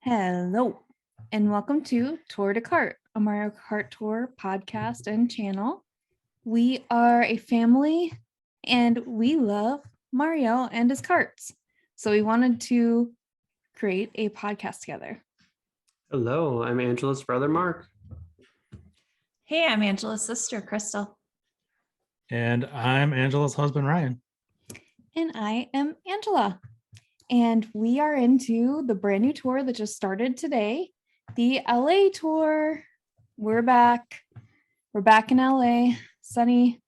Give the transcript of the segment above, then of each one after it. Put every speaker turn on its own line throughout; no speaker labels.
Hello, and welcome to Tour de Kart, a Mario Kart Tour podcast and channel. We are a family and we love Mario and his karts. So we wanted to create a podcast together.
Hello, I'm Angela's brother, Mark.
Hey, I'm Angela's sister, Kristal.
And I'm Angela's husband, Ryan.
And I am Angela. And we are into the brand new tour that just started today, the LA tour. We're back. We're back in LA. Sunny,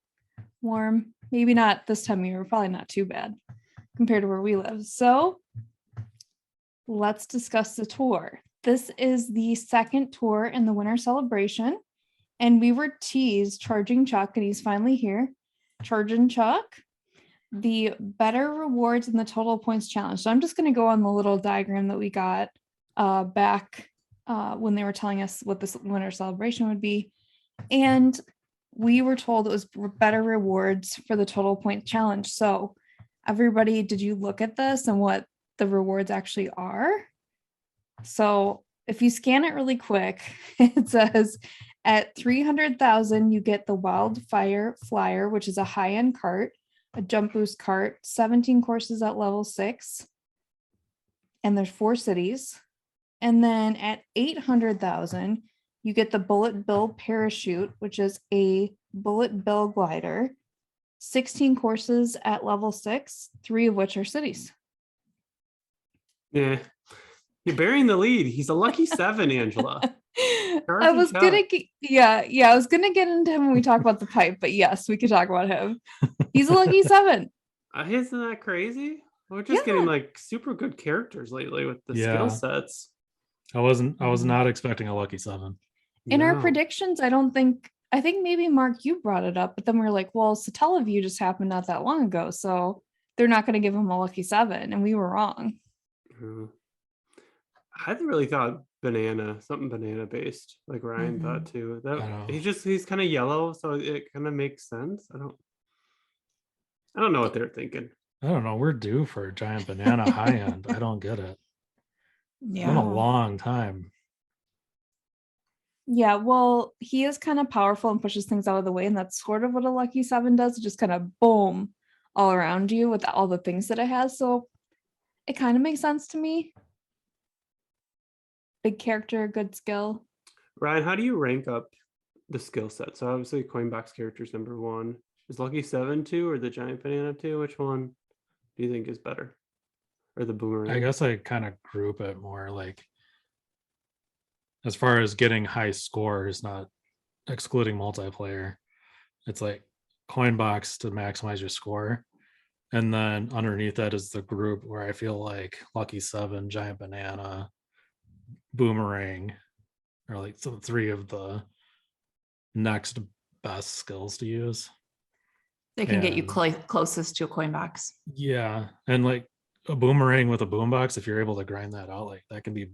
warm. Maybe not this time of year. Probably not too bad compared to where we live. So let's discuss the tour. This is the second tour in the winter celebration. And we were teased Chargin Chuck, and he's finally here. Chargin Chuck. The better rewards in the total points challenge. So I'm just going to go on the little diagram that we got back when they were telling us what this winter celebration would be. And we were told it was better rewards for the total point challenge. So everybody, did you look at this and what the rewards actually are? So if you scan it really quick, it says at 300,000, you get the Wildfire Flyer, which is a high-end kart, a jump boost kart, 17 courses at level 6, and there's 4 cities. And then at 800,000, you get the Bullet Bill Parachute, which is a bullet bill glider, 16 courses at level 6, 3 of which are cities.
Yeah, you're bearing the lead. He's a lucky 7, Angela.
I was gonna I was gonna get into him when we talk about the pipe, but yes, we could talk about him. He's a lucky 7.
Isn't that crazy? We're just getting like super good characters lately with the skill sets.
I was not expecting a lucky 7.
In our predictions, I think maybe Mark, you brought it up, but then we were like, well, Satellaview just happened not that long ago, so they're not going to give him a lucky 7, and we were wrong.
I really thought something banana based, like Ryan thought too. That he's kind of yellow, so it kind of makes sense. I don't know what they're thinking.
I don't know. We're due for a giant banana high end. I don't get it.
Yeah.
It's been a long time.
Yeah, well, he is kind of powerful and pushes things out of the way, and that's sort of what a lucky 7 does. It just kind of boom all around you with all the things that it has. So it kind of makes sense to me. Big character, good skill.
Ryan, how do you rank up the skill set? So obviously Coinbox character's number 1. Is Lucky 7 2 or the Giant Banana 2? Which one do you think is better? Or the Boomerang?
I guess I kind of group it more like as far as getting high scores, not excluding multiplayer. It's like Coinbox to maximize your score. And then underneath that is the group where I feel like Lucky 7, Giant Banana, Boomerang are like some 3 of the next best skills to use.
They can get you closest to a coin box.
Yeah. And like a Boomerang with a boombox, if you're able to grind that out, like that can be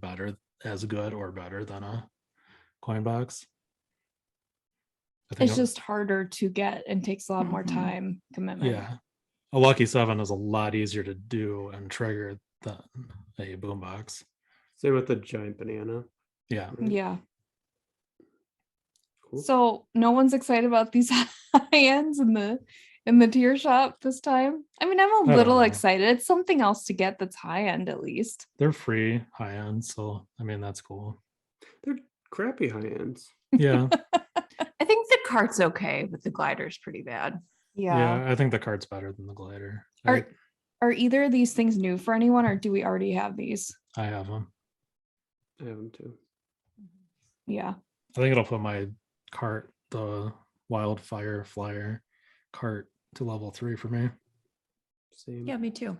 as good or better than a coin box.
It's just harder to get and takes a lot more time commitment.
Yeah. A Lucky 7 is a lot easier to do and trigger than a boombox.
Same with the Giant Banana.
Yeah.
Right?
Yeah.
Cool.
So no one's excited about these high ends in the tier shop this time. I mean, I'm a little excited. It's something else to get that's high end at least.
They're free high end, so I mean that's cool.
They're crappy high ends.
Yeah.
I think the kart's okay, but the glider's pretty bad.
Yeah, I think the kart's better than the glider.
Are either of these things new for anyone, or do we already have these?
I have them.
I have them too.
Yeah.
I think it'll put my kart, the Wildfire Flyer kart, to level 3 for me.
Same.
Yeah, me too.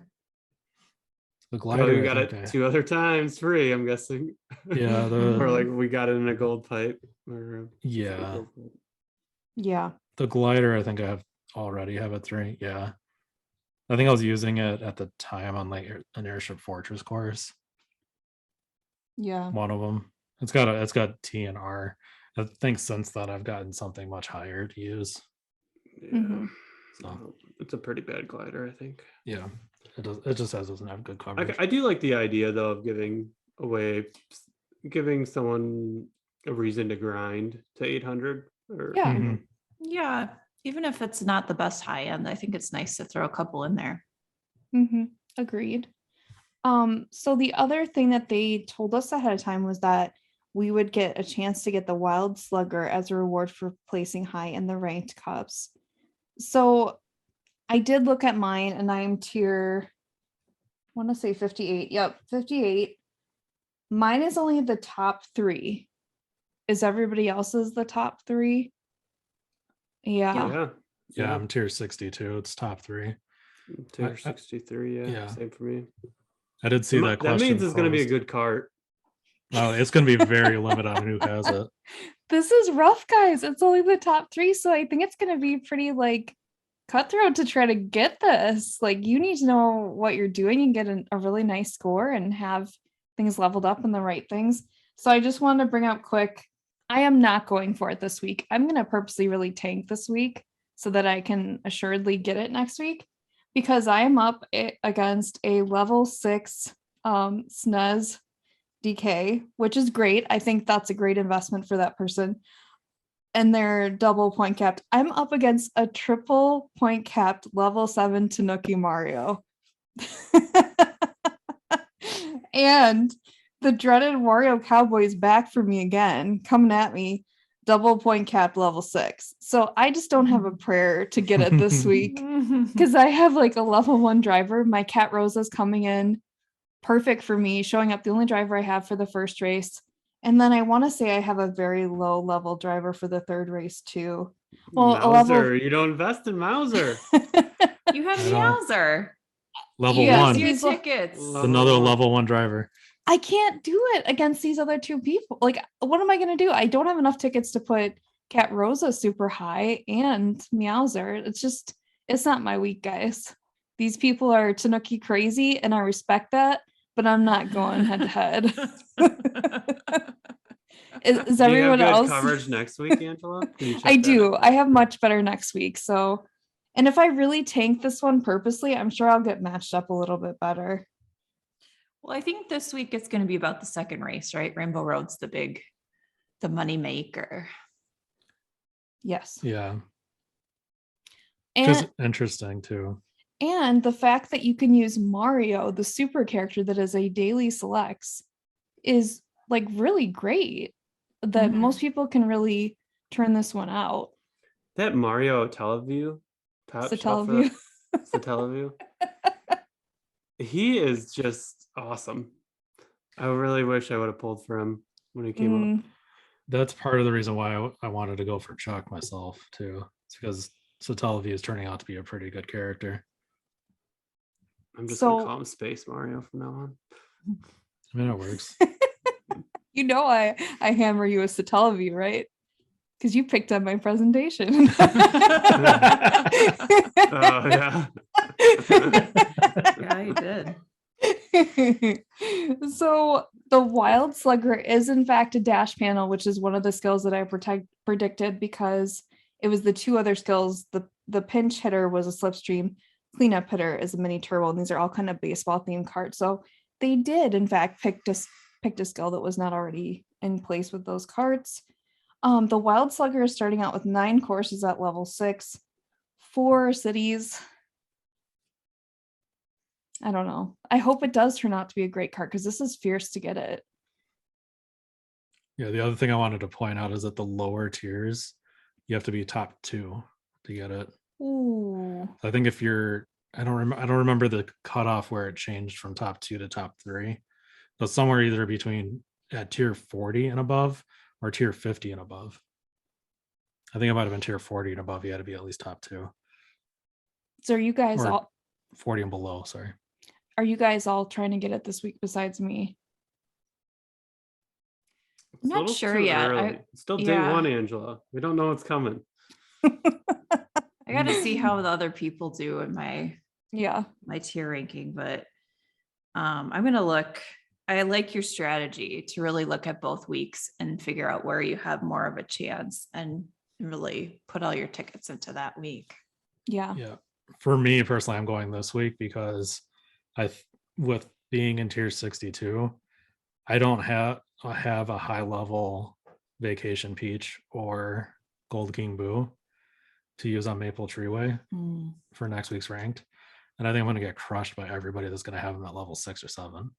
The glider,
we got it 2 other times free, I'm guessing.
Yeah.
Or like we got it in a gold pipe.
Yeah.
Yeah.
The glider, I think I already have it 3. Yeah. I think I was using it at the time on like an Airship Fortress course.
Yeah.
One of them. It's got T and R. I think since then I've gotten something much higher to use.
Yeah.
So
it's a pretty bad glider, I think.
Yeah. It just doesn't have good coverage.
I do like the idea though of giving a way, giving someone a reason to grind to 800. Or
Yeah.
Mhm.
Yeah, even if it's not the best high end, I think it's nice to throw a couple in there.
Agreed. So the other thing that they told us ahead of time was that we would get a chance to get the wild slugger as a reward for placing high in the ranked cups. So I did look at mine and I'm tier, I want to say 58. Yep, 58. Mine is only the top 3. Is everybody else's the top 3? Yeah.
yeah,
Yeah, I'm tier 62. It's top 3.
tier
I-
63. Yeah,
yeah.
same for me.
I did see that
That
question.
means it's going to be a
posed.
good cart.
Oh, it's going to be very limited on who has it.
This is rough, guys. It's only the top 3, so I think it's going to be pretty like cutthroat to try to get this. Like, you need to know what you're doing and get a really nice score and have things leveled up in the right things. So I just wanted to bring up quick, I am not going for it this week. I'm going to purposely really tank this week so that I can assuredly get it next week, because I am up against a level 6 snuz DK, which is great. I think that's a great investment for that person. And they're double point capped. I'm up against a triple point capped level 7 Tanuki Mario. And the dreaded Wario Cowboy is back for me again, coming at me, double point capped level 6. So I just don't have a prayer to get it this week, because I have like a level 1 driver. My Cat Rosa's coming in perfect for me, showing up the only driver I have for the first race. And then I want to say I have a very low level driver for the third race too. Well, a
Mauser,
level.
you don't invest in Mauser.
You have
I know.
Meowser.
Level
Yeah,
one.
Use your
he's
tickets.
Level
Another
one.
level 1 driver.
I can't do it against these other 2 people. Like, what am I going to do? I don't have enough tickets to put Cat Rosa super high and Meowser. It's not my week, guys. These people are Tanuki crazy, and I respect that, but I'm not going head to head. Is
Do you have
everyone
good
else?
coverage next week, Angela? Can you check
I
that
do.
next
I
week?
have much better next week. So, and if I really tank this one purposely, I'm sure I'll get matched up a little bit better.
Well, I think this week it's going to be about the second race, right? Rainbow Road's the money maker.
Yes.
Yeah. Which is
And
interesting too.
and the fact that you can use Mario, the super character that is a daily selects, is like really great. That
Mhm.
most people can really turn this one out.
That Mario Teleview,
Satellaview.
Satellaview, he is just awesome. I really wish I would have pulled for him when he came up.
That's part of the reason why I wanted to go for Chuck myself too. It's because Satellaview is turning out to be a pretty good character.
I'm just
So-
gonna call him Space Mario from now on.
I mean, it works.
You know, I hammer you a Satellaview, right? Because you picked up my presentation.
Oh yeah.
Yeah, he did.
So the wild slugger is in fact a dash panel, which is one of the skills that I predicted, because it was the 2 other skills. The pinch hitter was a slipstream, cleanup hitter is a mini turbo, and these are all kind of baseball themed cards. So they did in fact picked a skill that was not already in place with those cards. The wild slugger is starting out with 9 courses at level 6, 4 cities. I don't know. I hope it does turn out to be a great card, because this is fierce to get it.
Yeah, the other thing I wanted to point out is that the lower tiers, you have to be top 2 to get it.
Ooh.
I think if you're, I don't remember the cutoff where it changed from top 2 to top 3, but somewhere either between at tier 40 and above or tier 50 and above. I think it might have been tier 40 and above. You had to be at least top 2,
So are you guys
Or-
all
40 and below. Sorry.
trying to get it this week besides me?
It's
I'm
a
not
little
sure
too
yet.
early. It's still day
yeah.
1, Angela. We don't know what's coming.
I got to see how the other people do in
Yeah.
my tier ranking, but I'm going to look. I like your strategy to really look at both weeks and figure out where you have more of a chance and really put all your tickets into that week.
Yeah.
Yeah. For me personally, I'm going this week because with being in tier 62, I don't have a high level Vacation Peach or Gold King Boo to use on Maple Treeway
Mm.
for next week's ranked. And I think I'm going to get crushed by everybody that's going to have them at level 6 or 7.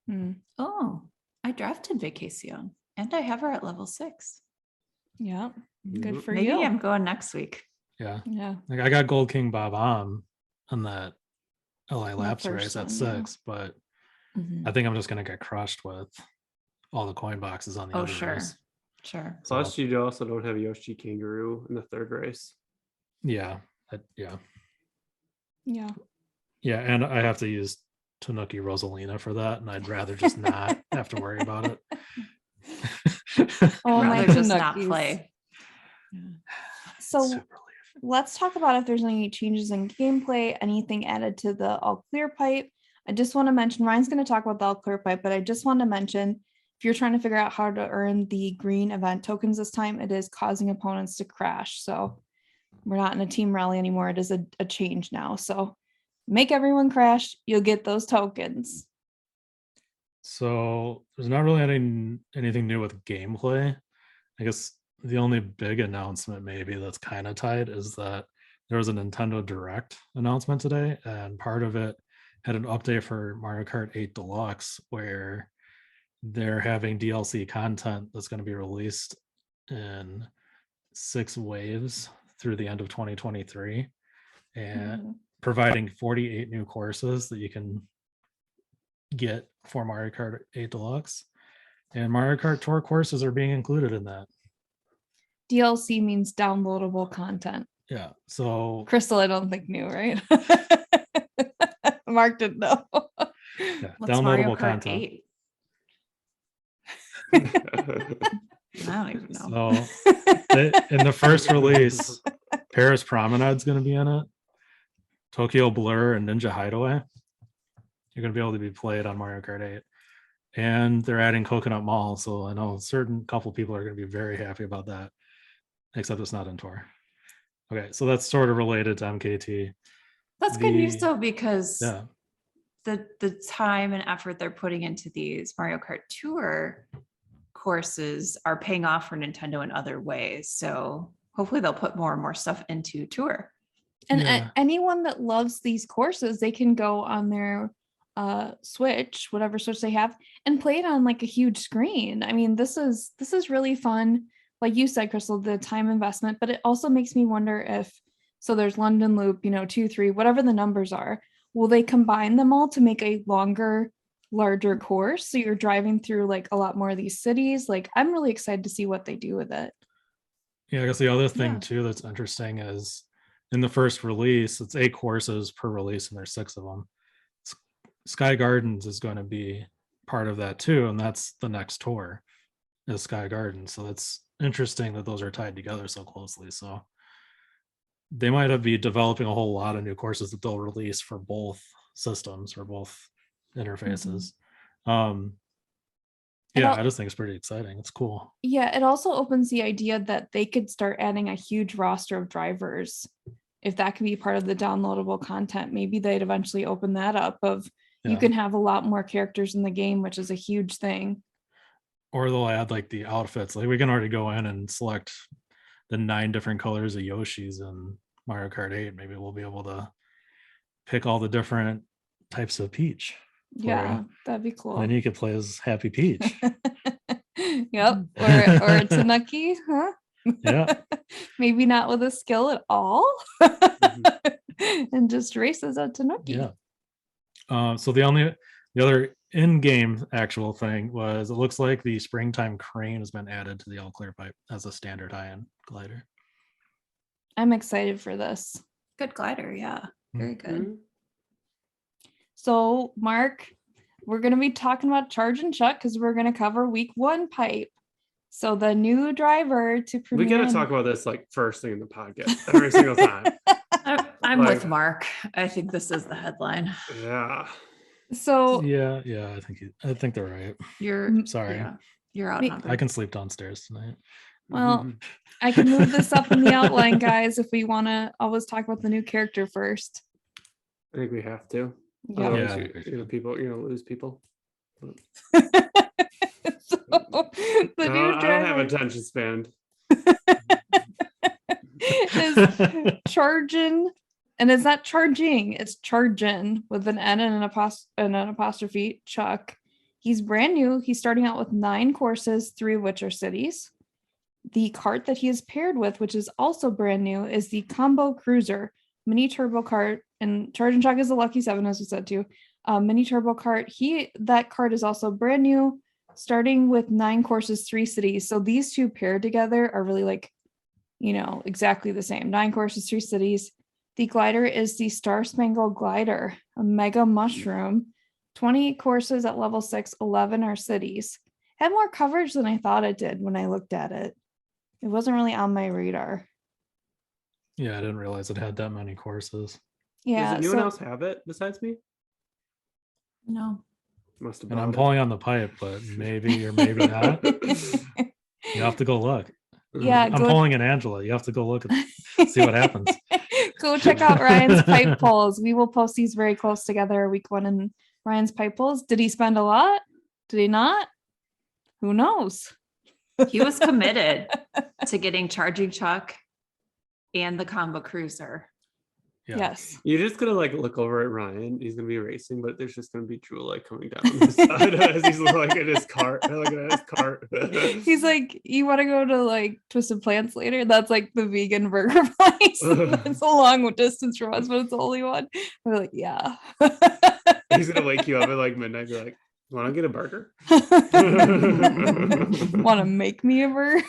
Hmm.
Oh, I drafted Vacation and I have her at level 6.
Yeah. Good
Mhm.
for
Maybe
you.
I'm going next week.
Yeah.
Yeah.
Like I got Gold King Bob on that LA Laps
first
race at
one, yeah.
6, but
Mhm.
I think I'm just going to get crushed with all the coin boxes on the
Oh,
other
sure.
race.
Sure.
So,
Plus, you also don't have Yoshi Kangaroo in the third race.
yeah.
Yeah.
Yeah. And I have to use Tanuki Rosalina for that. And I'd rather just not have to worry about it.
Oh, my
Rather just not
Tanukis.
play.
So
Super leaf.
let's talk about if there's any changes in gameplay, anything added to the all clear pipe. I just want to mention, Ryan's going to talk about the all clear pipe, but I just want to mention, if you're trying to figure out how to earn the green event tokens this time, it is causing opponents to crash. So we're not in a team rally anymore. It is a change now. So make everyone crash. You'll get those tokens.
So there's not really anything new with gameplay. I guess the only big announcement maybe that's kind of tied is that there was a Nintendo Direct announcement today, and part of it had an update for Mario Kart 8 Deluxe where they're having DLC content that's going to be released in 6 waves through the end of 2023 and
Mhm.
providing 48 new courses that you can get for Mario Kart 8 Deluxe. And Mario Kart Tour courses are being included in that.
DLC means downloadable content.
Yeah. So
Kristal, I don't think knew, right? Mark didn't know.
yeah,
What's Mario
downloadable
Kart
content.
8? I don't even know.
So in the first release, Paris Promenade's going to be in it. Tokyo Blur and Ninja Hideaway. You're going to be able to be played on Mario Kart 8. And they're adding Coconut Mall. So I know a certain couple people are going to be very happy about that, except it's not in tour. Okay, so that's sort of related to MKT.
That's good news
The-
though, because
Yeah.
the time and effort they're putting into these Mario Kart Tour courses are paying off for Nintendo in other ways. So hopefully they'll put more and more stuff into Tour.
And
Yeah.
anyone that loves these courses, they can go on their Switch, whatever Switch they have, and play it on like a huge screen. I mean, this is really fun. Like you said, Kristal, the time investment, but it also makes me wonder if, so there's London Loop, 2, 3, whatever the numbers are, will they combine them all to make a longer, larger course? So you're driving through like a lot more of these cities. Like I'm really excited to see what they do with it.
Yeah, I guess the other thing
Yeah.
too that's interesting is in the first release, it's 8 courses per release, and there's 6 of them. Sky Gardens is going to be part of that too, and that's the next tour is Sky Gardens. So it's interesting that those are tied together so closely. So they might be developing a whole lot of new courses that they'll release for both systems or both interfaces. Yeah, I just think it's pretty exciting. It's cool.
Yeah, it also opens the idea that they could start adding a huge roster of drivers. If that could be part of the downloadable content, maybe they'd eventually open that up of you
Yeah.
can have a lot more characters in the game, which is a huge thing.
Or they'll add like the outfits. Like we can already go in and select the 9 different colors of Yoshis in Mario Kart 8. Maybe we'll be able to pick all the different types of Peach.
Yeah, that'd be cool.
And then you could play as Happy Peach.
Yep. Or Tanuki, huh?
Yeah.
Maybe not with a skill at all. And just races a Tanuki.
Yeah. So the other in-game actual thing was it looks like the Springtime Crane has been added to the All Clear Pipe as a standard high-end glider.
I'm excited for this.
Good glider, yeah. Very good.
So, Mark, we're going to be talking about Chargin Chuck because we're going to cover week 1 pipe. So the new driver to premiere.
We got to talk about this like first thing in the podcast every single time.
I'm
Like-
with Mark. I think this is the headline.
Yeah.
So
Yeah, I think they're right.
You're
Sorry.
yeah, you're
Me-
outnumbered.
I can sleep downstairs tonight.
Well, I can move this up in the outline, guys, if we want to always talk about the new character first.
I think we have to.
Yeah.
Otherwise,
Yeah.
you're gonna lose people. attention span.
Is Chargin, and it's not charging, it's Chargin with an N and an apostrophe, Chuck. He's brand new. He's starting out with 9 courses, 3 of which are cities. The kart that he is paired with, which is also brand new, is the Combo Cruiser mini turbo kart. And Chargin Chuck is a lucky 7, as we said too. Mini turbo kart. That kart is also brand new, starting with 9 courses, 3 cities. So these two paired together are really like, exactly the same. 9 courses, 3 cities. The glider is the Star-Spangled glider, a mega mushroom. 20 courses at level 6, 11 are cities. Had more coverage than I thought it did when I looked at it. It wasn't really on my radar.
Yeah, I didn't realize it had that many courses.
Yeah.
Does anyone else have it besides me?
No.
Must have.
And I'm
bought it.
pulling on the pipe, but maybe or maybe not. You have to go look.
Yeah,
I'm pulling in Angela. You have to go look and see what happens.
Go check out Ryan's pipe pulls. We will post these very close together, week 1 and Ryan's pipe pulls. Did he spend a lot? Did he not? Who knows?
He was committed to getting Chargin Chuck and the Combo Cruiser.
Yeah.
Yes.
You're just gonna look over at Ryan. He's gonna be racing, but there's just gonna be drool coming down the side as he's looking at his cart. Looking at his cart.
He's like, you want to go to Twisted Plants later? That's like the vegan burger place. It's a long distance from us, but it's the only one. We're like, yeah.
He's gonna wake you up at midnight. Be like, "Want to get a burger?
Want to make me a burger?"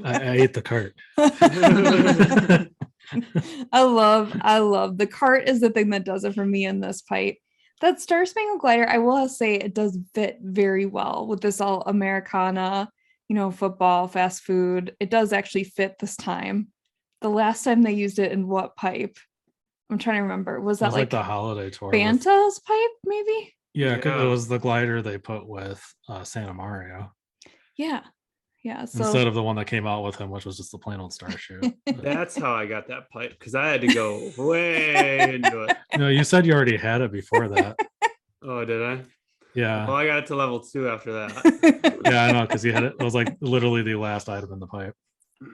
I ate the cart.
I love the cart is the thing that does it for me in this pipe. That Star-Spangled glider, I will say it does fit very well with this all Americana, football, fast food. It does actually fit this time. The last time they used it in what pipe? I'm trying to remember. Was that
like the holiday tour?
Banta's pipe, maybe?
Yeah,
Yeah.
it was the glider they put with Santa Mario.
Yeah. So
Instead of the one that came out with him, which was just the plain old Starship.
That's how I got that pipe because I had to go way into it.
No, you said you already had it before that.
Oh, did I?
Yeah.
Well, I got it to level 2 after that.
Yeah, I know, because you had it. It was like literally the last item in the pipe.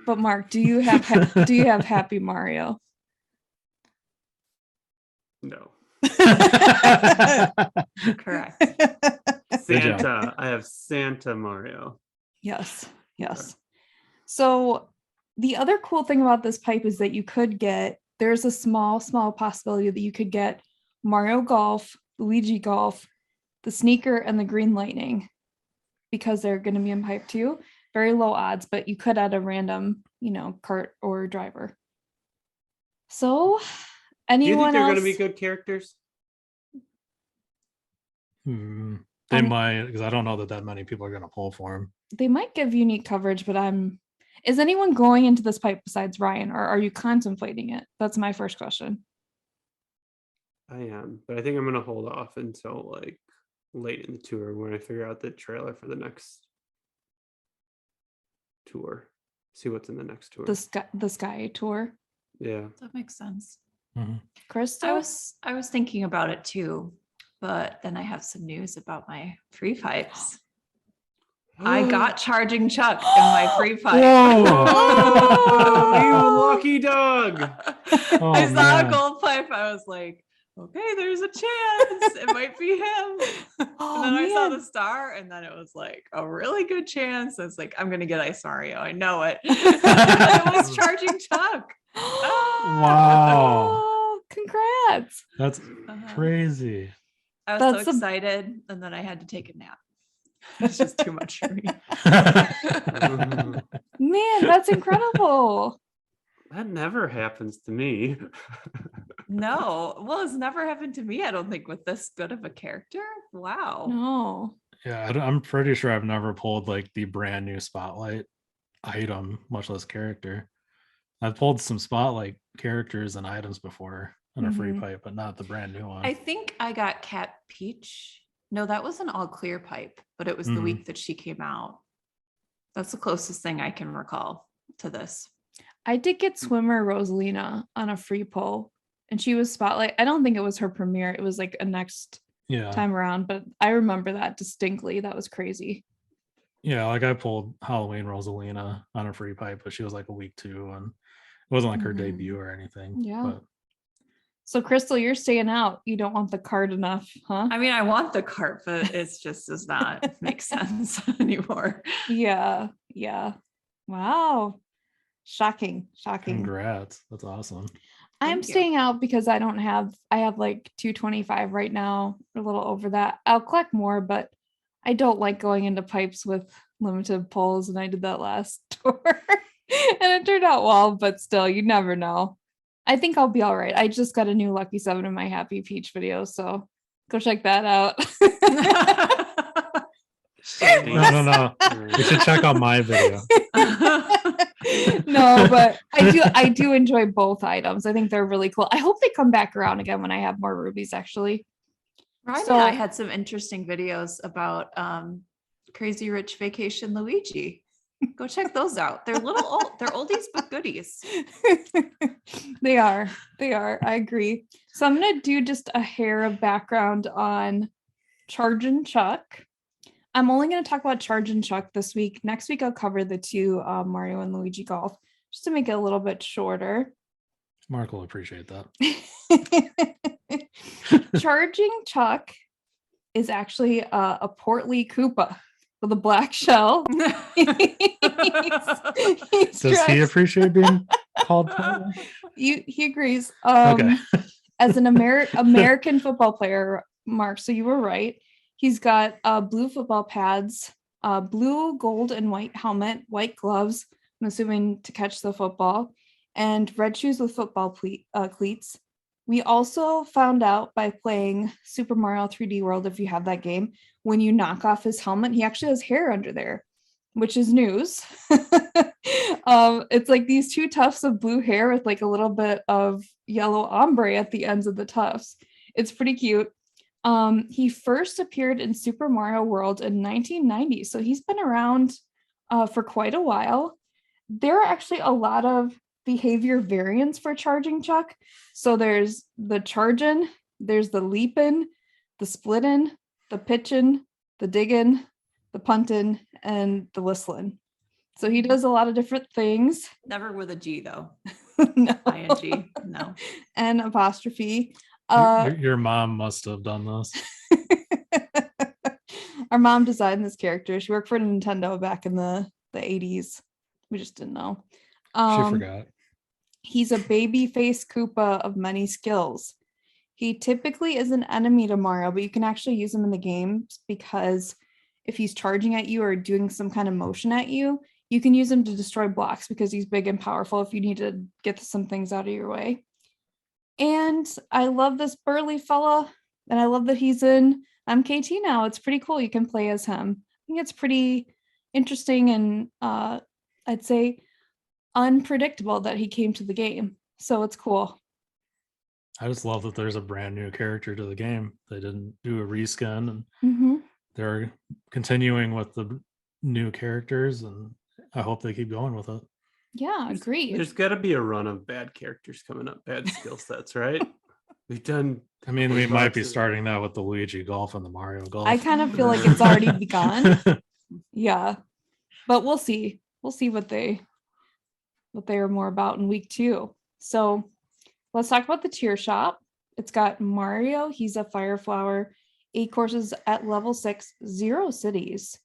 But Mark, do you have Happy Mario?
No.
Correct.
Santa. I have Santa Mario.
Yes. So the other cool thing about this pipe is that there's a small possibility that you could get Mario Golf, Luigi Golf, the Sneaker, and the Green Lightning because they're going to be in pipe 2. Very low odds, but you could add a random, kart or driver. So
Do you think
anyone
they're
else?
going to be good characters?
They might, because I don't know that many people are going to pull for him.
They might give unique coverage, but is anyone going into this pipe besides Ryan, or are you contemplating it? That's my first question.
I am, but I think I'm going to hold off until late in the tour when I figure out the trailer for the next tour. See what's in the next tour.
The Sky tour.
Yeah.
That makes sense.
Kristal?
I was thinking about it too, but then I have some news about my free pipes. I got Chargin Chuck in my free pipe.
Oh, you lucky dog.
Oh,
I saw
man.
a gold pipe. I was like, okay, there's a chance. It might be him. And then I saw the star, and then it was like a really good chance. It's like, I'm going to get Ice Mario. I know it. And it was Chargin Chuck.
Wow.
Oh, congrats.
That's crazy.
I was
That's
so excited, and then I had to take a nap. It's just too much for me.
Man, that's incredible.
That never happens to me.
No, well, it's never happened to me. I don't think with this good of a character. Wow.
No.
Yeah, I'm pretty sure I've never pulled the brand new spotlight item, much less character. I've pulled some spotlight characters and items before in a free pipe, but not the brand new one.
I think I got Cat Peach. No, that was an all clear pipe, but it was the week that she came out. That's the closest thing I can recall to this.
I did get swimmer Rosalina on a free pull, and she was spotlight. I don't think it was her premiere. It was a next time around, but I remember that distinctly. That was crazy.
Yeah, like I pulled Halloween Rosalina on a free pipe, but she was like a week 2, and it wasn't like her
Mhm.
debut or anything.
Yeah.
But
So Kristal, you're staying out. You don't want the card enough, huh?
I mean, I want the cart, but it's just does not make sense anymore.
Yeah. Yeah. Wow. Shocking. Shocking.
congrats. That's awesome.
I'm
Thank you.
staying out because I have like 225 right now, a little over that. I'll collect more, but I don't like going into pipes with limited pulls, and I did that last tour. And it turned out well, but still, you never know. I think I'll be all right. I just got a new Lucky 7 in my Happy Peach video, so go check that out.
No. You should check out my video.
No, but I do enjoy both items. I think they're really cool. I hope they come back around again when I have more rubies, actually.
Ryan
So-
and I had some interesting videos about Crazy Rich Vacation Luigi. Go check those out. They're they're oldies but goodies.
They are. I agree. So I'm gonna do just a hair of background on Chargin Chuck. I'm only going to talk about Chargin Chuck this week. Next week I'll cover the two Mario and Luigi Golf, just to make it a little bit shorter.
Mark will appreciate that.
Charging Chuck is actually a portly Koopa with a black shell. He's
Does he
dressed-
appreciate being called portly?
He agrees.
Okay.
As an American football player, Mark, so you were right. He's got blue football pads, blue, gold, and white helmet, white gloves, I'm assuming to catch the football, and red shoes with football cleats. We also found out by playing Super Mario 3D World, if you have that game, when you knock off his helmet, he actually has hair under there, which is news. It's like these two tufts of blue hair with like a little bit of yellow ombre at the ends of the tufts. It's pretty cute. He first appeared in Super Mario World in 1990, so he's been around for quite a while. There are actually a lot of behavior variants for Charging Chuck. So there's the Chargin, there's the Leapin, the Splittin, the Pitchin, the Diggin, the Puntin, and the Whistling. So he does a lot of different things.
Never with a G though.
No.
ING. No.
And apostrophe.
Your mom must have done this.
Our mom designed this character. She worked for Nintendo back in the 80s. We just didn't know.
She forgot.
He's a baby face Koopa of many skills. He typically is an enemy to Mario, but you can actually use him in the games because if he's charging at you or doing some kind of motion at you, you can use him to destroy blocks because he's big and powerful if you need to get some things out of your way. And I love this burly fella, and I love that he's in MKT now. It's pretty cool. You can play as him. I think it's pretty interesting and I'd say unpredictable that he came to the game. So it's cool.
I just love that there's a brand new character to the game. They didn't do a reskin, and
Mm-hmm.
they're continuing with the new characters, and I hope they keep going with it.
Yeah, agreed.
There's got to be a run of bad characters coming up, bad skill sets, right? We've done.
I mean, we might be
boxes.
starting that with the Luigi Golf and the Mario Golf.
I kind of feel like it's already begun. Yeah. But we'll see. We'll see what they are more about in week 2. So let's talk about the tier shop. It's got Mario. He's a fire flower, 8 courses at level 6, 0 cities.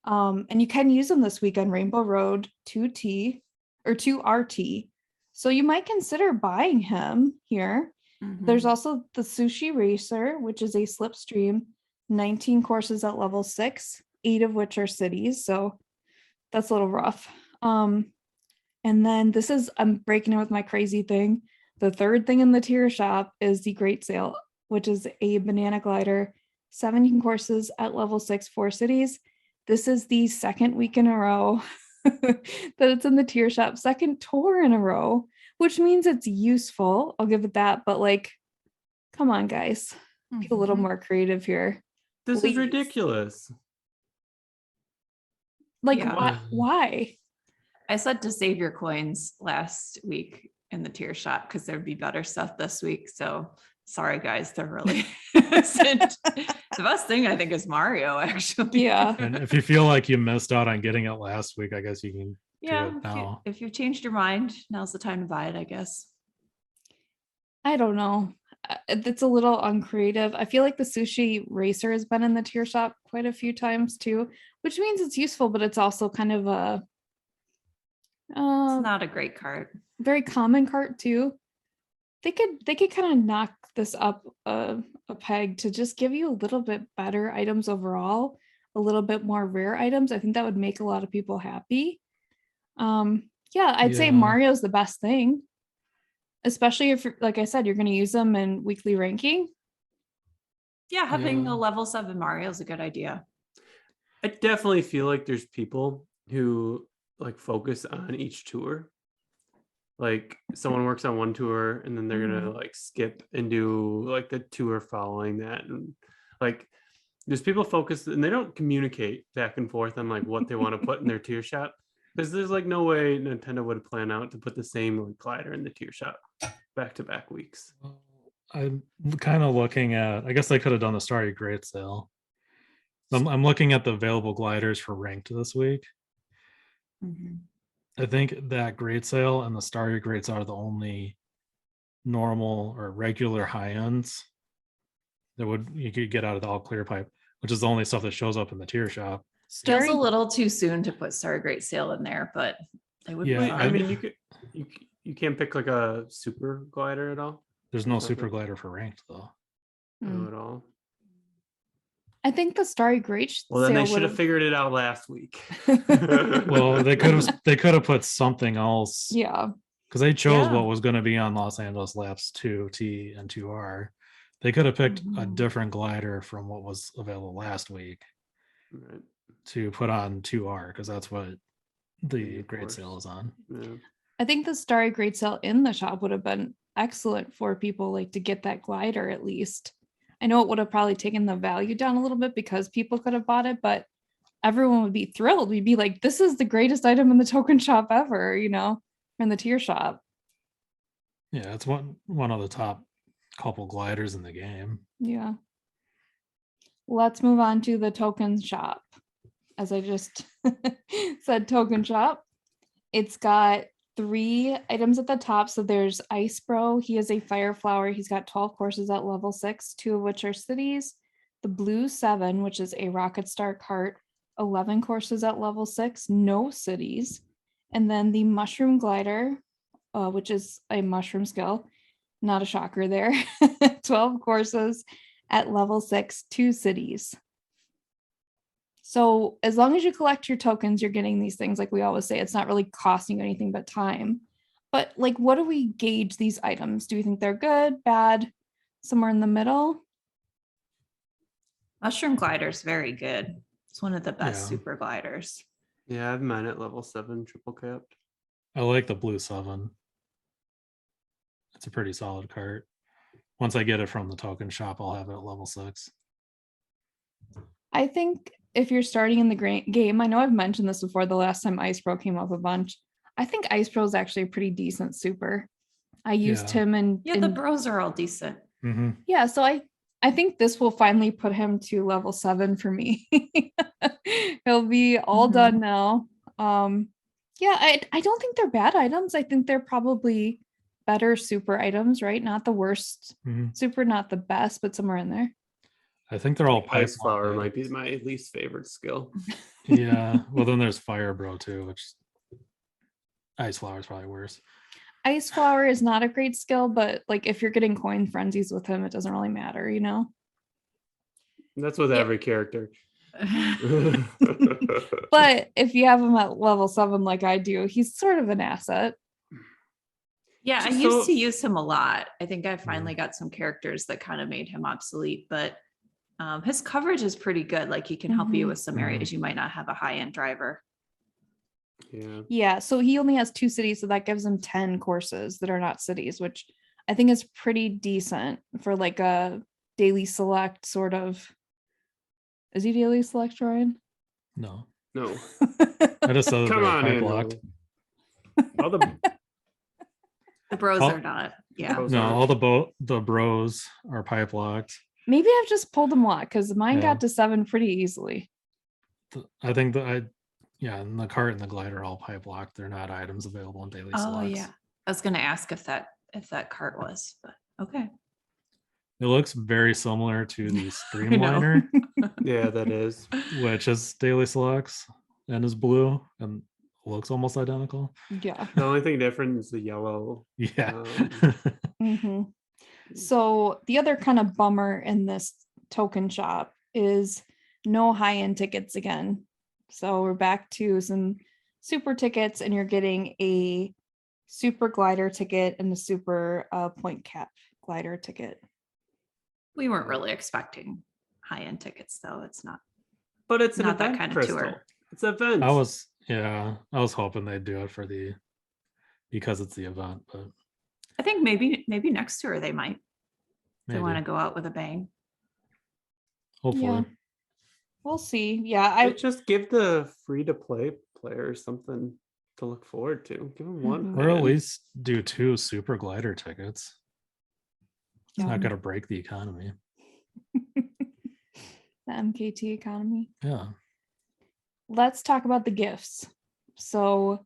And you can use them this week on Rainbow Road 2T or 2RT. So you might consider buying him here. There's also the Sushi Racer, which is a slipstream, 19 courses at level 6, 8 of which are cities. So that's a little rough. And then I'm breaking it with my crazy thing. The third thing in the tier shop is the Great Sale, which is a banana glider, 17 courses at level 6, 4 cities. This is the second week in a row that it's in the tier shop, second tour in a row, which means it's useful. I'll give it that. But like, come on, guys, be a little more creative here.
This
Please.
is ridiculous.
Like,
Yeah.
why?
I said to save your coins last week in the tier shop because there'd be better stuff this week. So Sorry, guys, they're really isn't. The best thing I think is Mario, actually.
Yeah.
And if you feel like you missed out on getting it last week, I guess you can
Yeah,
do it now.
if you've changed your mind, now's the time to buy it, I guess.
I don't know. It's a little uncreative. I feel like the sushi racer has been in the tier shop quite a few times too, which means it's useful, but it's also kind of a
It's
uh,
not a great cart.
very common cart too. They could kind of knock this up a peg to just give you a little bit better items overall, a little bit more rare items. I think that would make a lot of people happy. Yeah, I'd say
Yeah.
Mario's the best thing, especially if, like I said, you're going to use them in weekly ranking.
Yeah, having
Yeah.
a level 7 Mario is a good idea.
I definitely feel like there's people who like focus on each tour. Like someone works on one tour and then they're gonna like skip and do like the tour following that, and like there's people focused and they don't communicate back and forth on like what they want to put in their tier shop, because there's like no way Nintendo would plan out to put the same like glider in the tier shop back to back weeks.
I'm kind of looking at, I guess they could have done the Starry Great sale. I'm looking at the available gliders for ranked this week. I think that Great Sale and the Starry Greats are the only normal or regular high ends that you could get out of the all clear pipe, which is the only stuff that shows up in the tier shop.
Feels
Starry-
a little too soon to put Star Great Sale in there, but they would
Yeah,
be
I
fun.
mean, you can't pick like a super glider at all.
There's no
Okay.
super glider for ranked though.
Mm.
No, at all.
I think the Starry Great
Well, then they
sale
should have
would've-
figured it out last week.
Well, they could have put something else.
Yeah.
Because they chose
Yeah.
what was going to be on Los Angeles Laps 2T and 2R. They could have picked a
Mhm.
different glider from what was available last week
Right.
to put on 2R, because that's what the
Yeah, of
Great
course.
Sale is on.
Yeah.
I think the Starry Great Sale in the shop would have been excellent for people like to get that glider at least. I know it would have probably taken the value down a little bit because people could have bought it, but everyone would be thrilled. We'd be like, this is the greatest item in the token shop ever, you know, in the tier shop.
Yeah, it's one of the top couple gliders in the game.
Yeah. Let's move on to the token shop. As I just said, token shop. It's got 3 items at the top. So there's Ice Bro. He is a fire flower. He's got 12 courses at level 6, 2 of which are cities. The Blue 7, which is a Rocket Star cart, 11 courses at level 6, no cities. And then the Mushroom Glider, which is a mushroom skill. Not a shocker there. 12 courses at level 6, 2 cities. So as long as you collect your tokens, you're getting these things. Like we always say, it's not really costing you anything but time. But like, what do we gauge these items? Do we think they're good, bad, somewhere in the middle?
Mushroom Glider is very good. It's one of the best
Yeah.
super gliders.
Yeah, I have mine at level 7 triple capped.
I like the Blue 7. It's a pretty solid cart. Once I get it from the token shop, I'll have it at level 6.
I think if you're starting in the game, I know I've mentioned this before the last time Ice Pro came up a bunch. I think Ice Pro is actually a pretty decent super. I used
Yeah.
him and
Yeah, the bros are all decent.
Mm-hmm.
yeah, so I think this will finally put him to level 7 for me. He'll be all
Mhm.
done now. Yeah, I don't think they're bad items. I think they're probably better super items, right? Not the worst
Mm-hmm.
super, not the best, but somewhere in there.
I think they're all
Ice
pipeline
flower might be
items.
my least favorite skill.
Yeah. Well, then there's Fire Bro too, which Ice Flower is probably worse.
Ice Flower is not a great skill, but like if you're getting coin frenzies with him, it doesn't really matter, you know?
That's with
Yeah.
every character.
But if you have him at level 7 like I do, he's sort of an asset.
Yeah, I
Just
used
so-
to use him a lot. I think I finally got some characters that kind of made him obsolete, but his coverage is pretty good. Like he can help you
Mhm.
with some areas you might not have a high-end driver.
Yeah.
Yeah, so he only has 2 cities, so that gives him 10 courses that are not cities, which I think is pretty decent for like a daily select sort of. Is he daily select, Ryan?
No.
No.
I just said that
Come
they were
on,
pipe
Angela.
locked.
All the
The bros
Oh.
are not. Yeah.
Those
No,
aren't.
all the bros are pipe locked.
Maybe I've just pulled them a lot because mine
Yeah.
got to 7 pretty easily.
I think and the cart and the glider are all pipe locked. They're not items available in daily
Oh
selects.
yeah. I was gonna ask if that cart was, but okay.
It looks very similar to the
know.
Streamliner,
Yeah, that is.
which is daily selects and is blue and looks almost identical.
Yeah.
The only thing different is the yellow.
Yeah.
hmm So the other kind of bummer in this token shop is no high-end tickets again. So we're back to some super tickets, and you're getting a super glider ticket and a super point cap glider ticket.
We weren't really expecting high-end tickets though. It's not.
But it's an
Not that
event,
kind of
Crystal.
tour.
It's an event.
I was hoping they'd do it because it's the event, but
I think maybe next tour they might. They
maybe.
want to go out with a bang.
Hopefully.
Yeah. We'll see. Yeah,
Just give the free-to-play players something to look forward to. Give them one.
Mhm.
Or at
high-end.
least do 2 super glider tickets. It's
Yeah.
not going to break the economy.
the MKT economy.
Yeah.
Let's talk about the gifts. So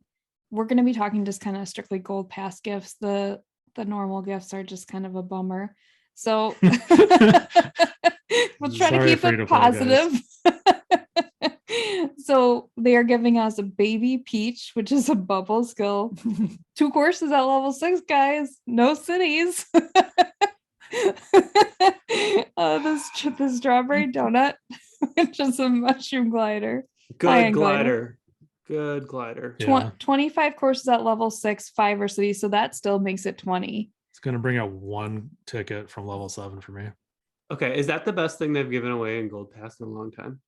we're going to be talking just kind of strictly gold pass gifts. The normal gifts are just kind of a bummer. So we'll try to
Sorry,
keep it
free-to-play
positive. So they are giving us a baby peach, which is a bubble skill. 2 courses at level 6, guys. No cities. The strawberry donut, which is a mushroom glider.
Good
high-end
glider. Good glider.
Yeah.
25 courses at level 6, 5 are cities, so that still makes it 20.
It's going to bring out 1 ticket from level 7 for me.
Okay, is that the best thing they've given away in Gold Pass in a long time?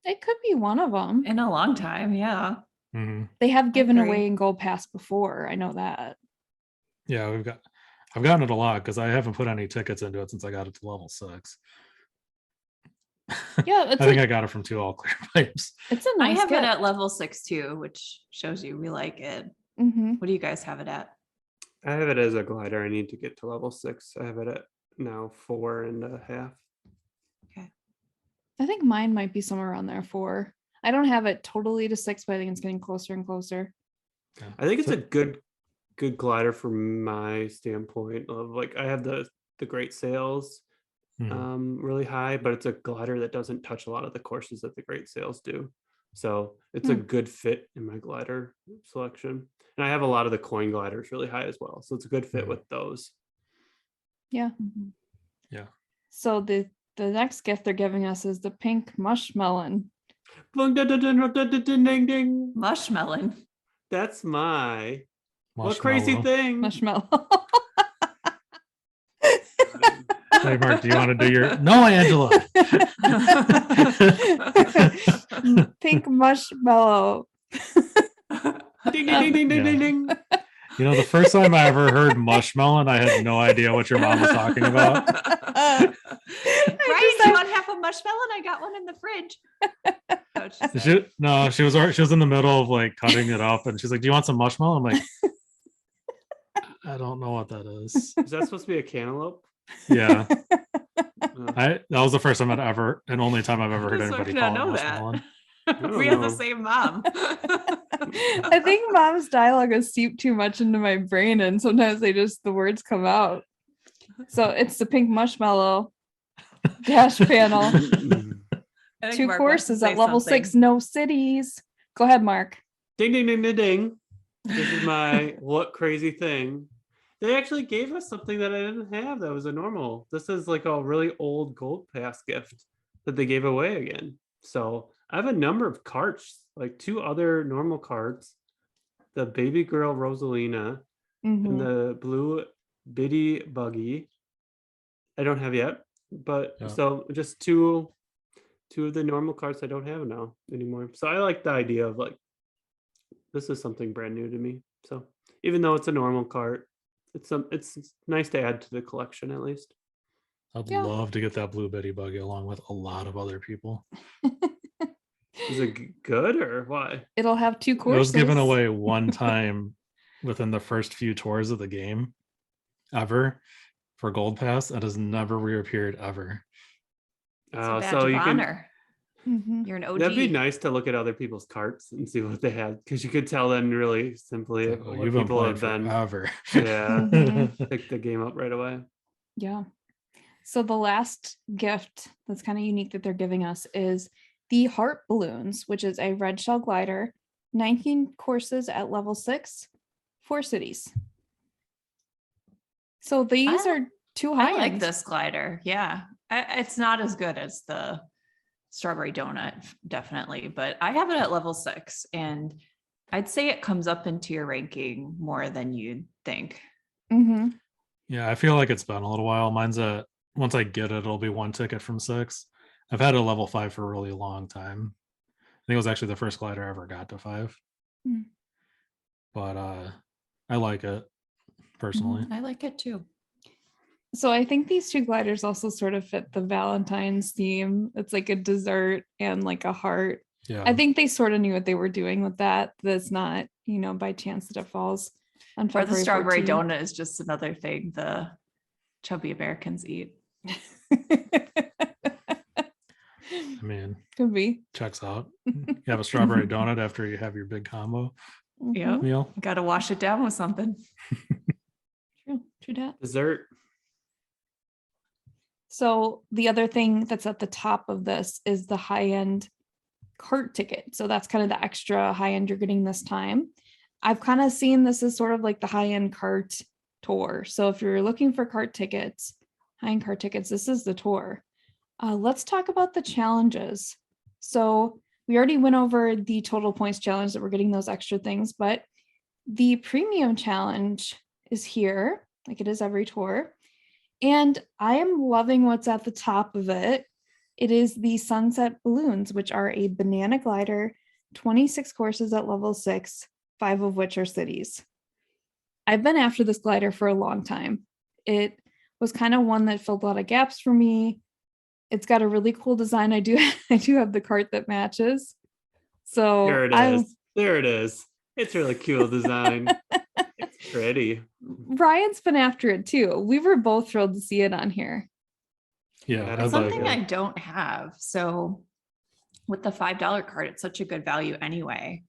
It could be one of them.
In a long time, yeah.
Mm-hmm.
They have given
agree.
away in Gold Pass before. I know that.
Yeah, I've gotten it a lot because I haven't put any tickets into it since I got it to level 6.
Yeah,
I think I got it from 2 all clear pipes.
it's a
I
nice
have it
gift.
at level 6 too, which shows you we like it.
Mhm.
What do you guys have it at?
I have it as a glider. I need to get to level 6. I have it at now 4.5.
I think mine might be somewhere around there 4. I don't have it totally to 6, but I think it's getting closer and closer.
Yeah.
I think it's
So-
a good glider from my standpoint of like I have the great sales
Mhm.
really high, but it's a glider that doesn't touch a lot of the courses that the great sales do. So it's a good fit in my glider selection. And I have a lot of the coin gliders really high as well. So it's a good fit
Mhm.
with those.
Yeah.
Yeah.
So the next gift they're giving us is the pink mushmelon.
Ding, ding, ding, ding, ding, ding.
Mushmelon.
That's my what crazy
Marshmallow.
thing.
Mushmelon.
Hey, Mark, do you want to do your? No, Angela.
Pink mushmallow.
Ding, ding, ding, ding, ding, ding, ding.
You know, the first time I ever heard mushmelon, I had no idea what your mom was talking about.
Right? You want half a mushmelon? I got one in the fridge. Oh, she said.
She was in the middle of like cutting it up, and she's like, "Do you want some mushmallow?" I'm like, I don't know what that is.
Is that supposed to be a cantaloupe?
Yeah,
Uh,
that was the first time I'd ever, and only time I've ever heard
Just
anybody
did
call
not
it
know that.
mushmelon.
We have the
know.
same mom.
I think mom's dialogue has seeped too much into my brain, and sometimes the words come out. So it's the pink mushmallow dash panel.
I think
2
Mark wants to
courses
say
at level
something.
6, no cities. Go ahead, Mark.
Ding, ding, ding, ding, ding. This is my what crazy thing. They actually gave us something that I didn't have that was a normal. This is like a really old gold pass gift that they gave away again. So I have a number of carts, like 2 other normal carts, the baby girl Rosalina and
Mhm.
the blue Biddy buggy. I don't have yet, but
Yeah.
so just two of the normal carts I don't have now anymore. So I like the idea of like this is something brand new to me. So even though it's a normal cart, it's nice to add to the collection at least.
I'd
Yeah.
love to get that blue Betty buggy along with a lot of other people.
Is it good or why?
It'll have 2
It
courses.
was given away one time within the first few tours of the game ever for Gold Pass. It has never reappeared ever.
It's a badge
So
of
you can.
honor.
Mhm.
You're an OG.
That'd be nice to look at other people's carts and see what they had, because you could tell then really simply
It's like,
what
you've been
people
playing
have been.
forever.
Yeah,
Mhm.
pick the game up right away.
Yeah. So the last gift that's kind of unique that they're giving us is the Heart Balloons, which is a red shell glider, 19 courses at level 6, 4 cities. So these
I-
are two high
I like
ends.
this glider. Yeah. It's not as good as the strawberry donut, definitely, but I have it at level 6, and I'd say it comes up into your ranking more than you'd think.
Mm-hmm.
Yeah, I feel like it's been a little while. Mine's once I get it, it'll be 1 ticket from 6. I've had a level 5 for a really long time. I think it was actually the first glider I ever got to 5.
Mm.
But I like it personally.
I like it too.
So I think these two gliders also sort of fit the Valentine's theme. It's like a dessert and like a heart.
Yeah.
I think they sort of knew what they were doing with that. That's not, by chance that it falls on
Or the
February
strawberry
14th.
donut is just another thing the chubby Americans eat.
I mean,
Could be.
checks out. You have a strawberry donut after you have your big combo
Yep.
meal.
Got to wash it down with something.
True that.
Dessert.
So the other thing that's at the top of this is the high-end cart ticket. So that's kind of the extra high-end you're getting this time. I've kind of seen this as sort of like the high-end cart tour. So if you're looking for cart tickets, high-end cart tickets, this is the tour. Let's talk about the challenges. So we already went over the total points challenge that we're getting those extra things, but the premium challenge is here, like it is every tour. And I am loving what's at the top of it. It is the Sunset Balloons, which are a banana glider, 26 courses at level 6, 5 of which are cities. I've been after this glider for a long time. It was kind of one that filled a lot of gaps for me. It's got a really cool design. I do have the cart that matches. So
There it is. There it is. It's really cool design. It's pretty.
Ryan's been after it too. We were both thrilled to see it on here.
Yeah,
That's
I like
Something
it.
I don't have. So with the $5 card, it's such a good value anyway.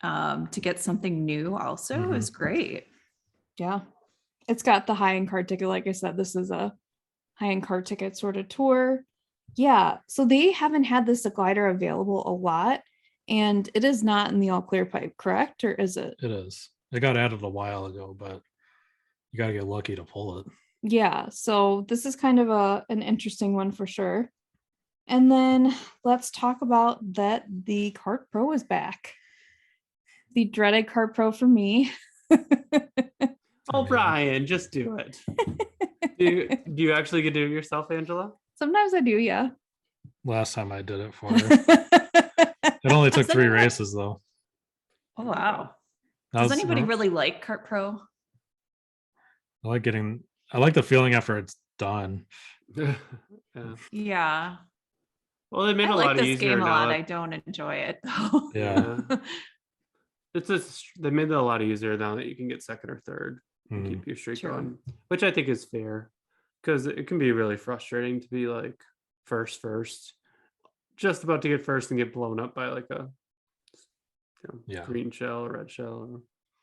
To get something new also is great.
Yeah. It's got the high-end card ticket. Like I said, this is a high-end card ticket sort of tour. Yeah. So they haven't had this glider available a lot, and it is not in the all clear pipe, correct? Or is it?
It is. It got added a while ago, but you got to get lucky to pull it.
Yeah. So this is kind of an interesting one for sure. And then let's talk about that the Kart Pro is back. The dreaded Kart Pro for me.
Oh, Brian, just do it. do you actually get to do it yourself, Angela?
Sometimes I do, yeah.
Last time I did it for her. It only took
Does
3
anyone-
races though.
Oh, wow.
That
Does
was-
anybody really like Kart Pro?
I like the feeling after it's done.
Yeah.
Yeah.
Well, they made
I
it a
like
lot
this
easier
game a
now.
lot. I don't enjoy it though.
Yeah.
It's just they made it a lot easier now that you can get second or third and
Mhm.
keep your streak
True.
going, which I think is fair, because it can be really frustrating to be like first, just about to get first and get blown up by like a
Yeah.
green shell or red shell or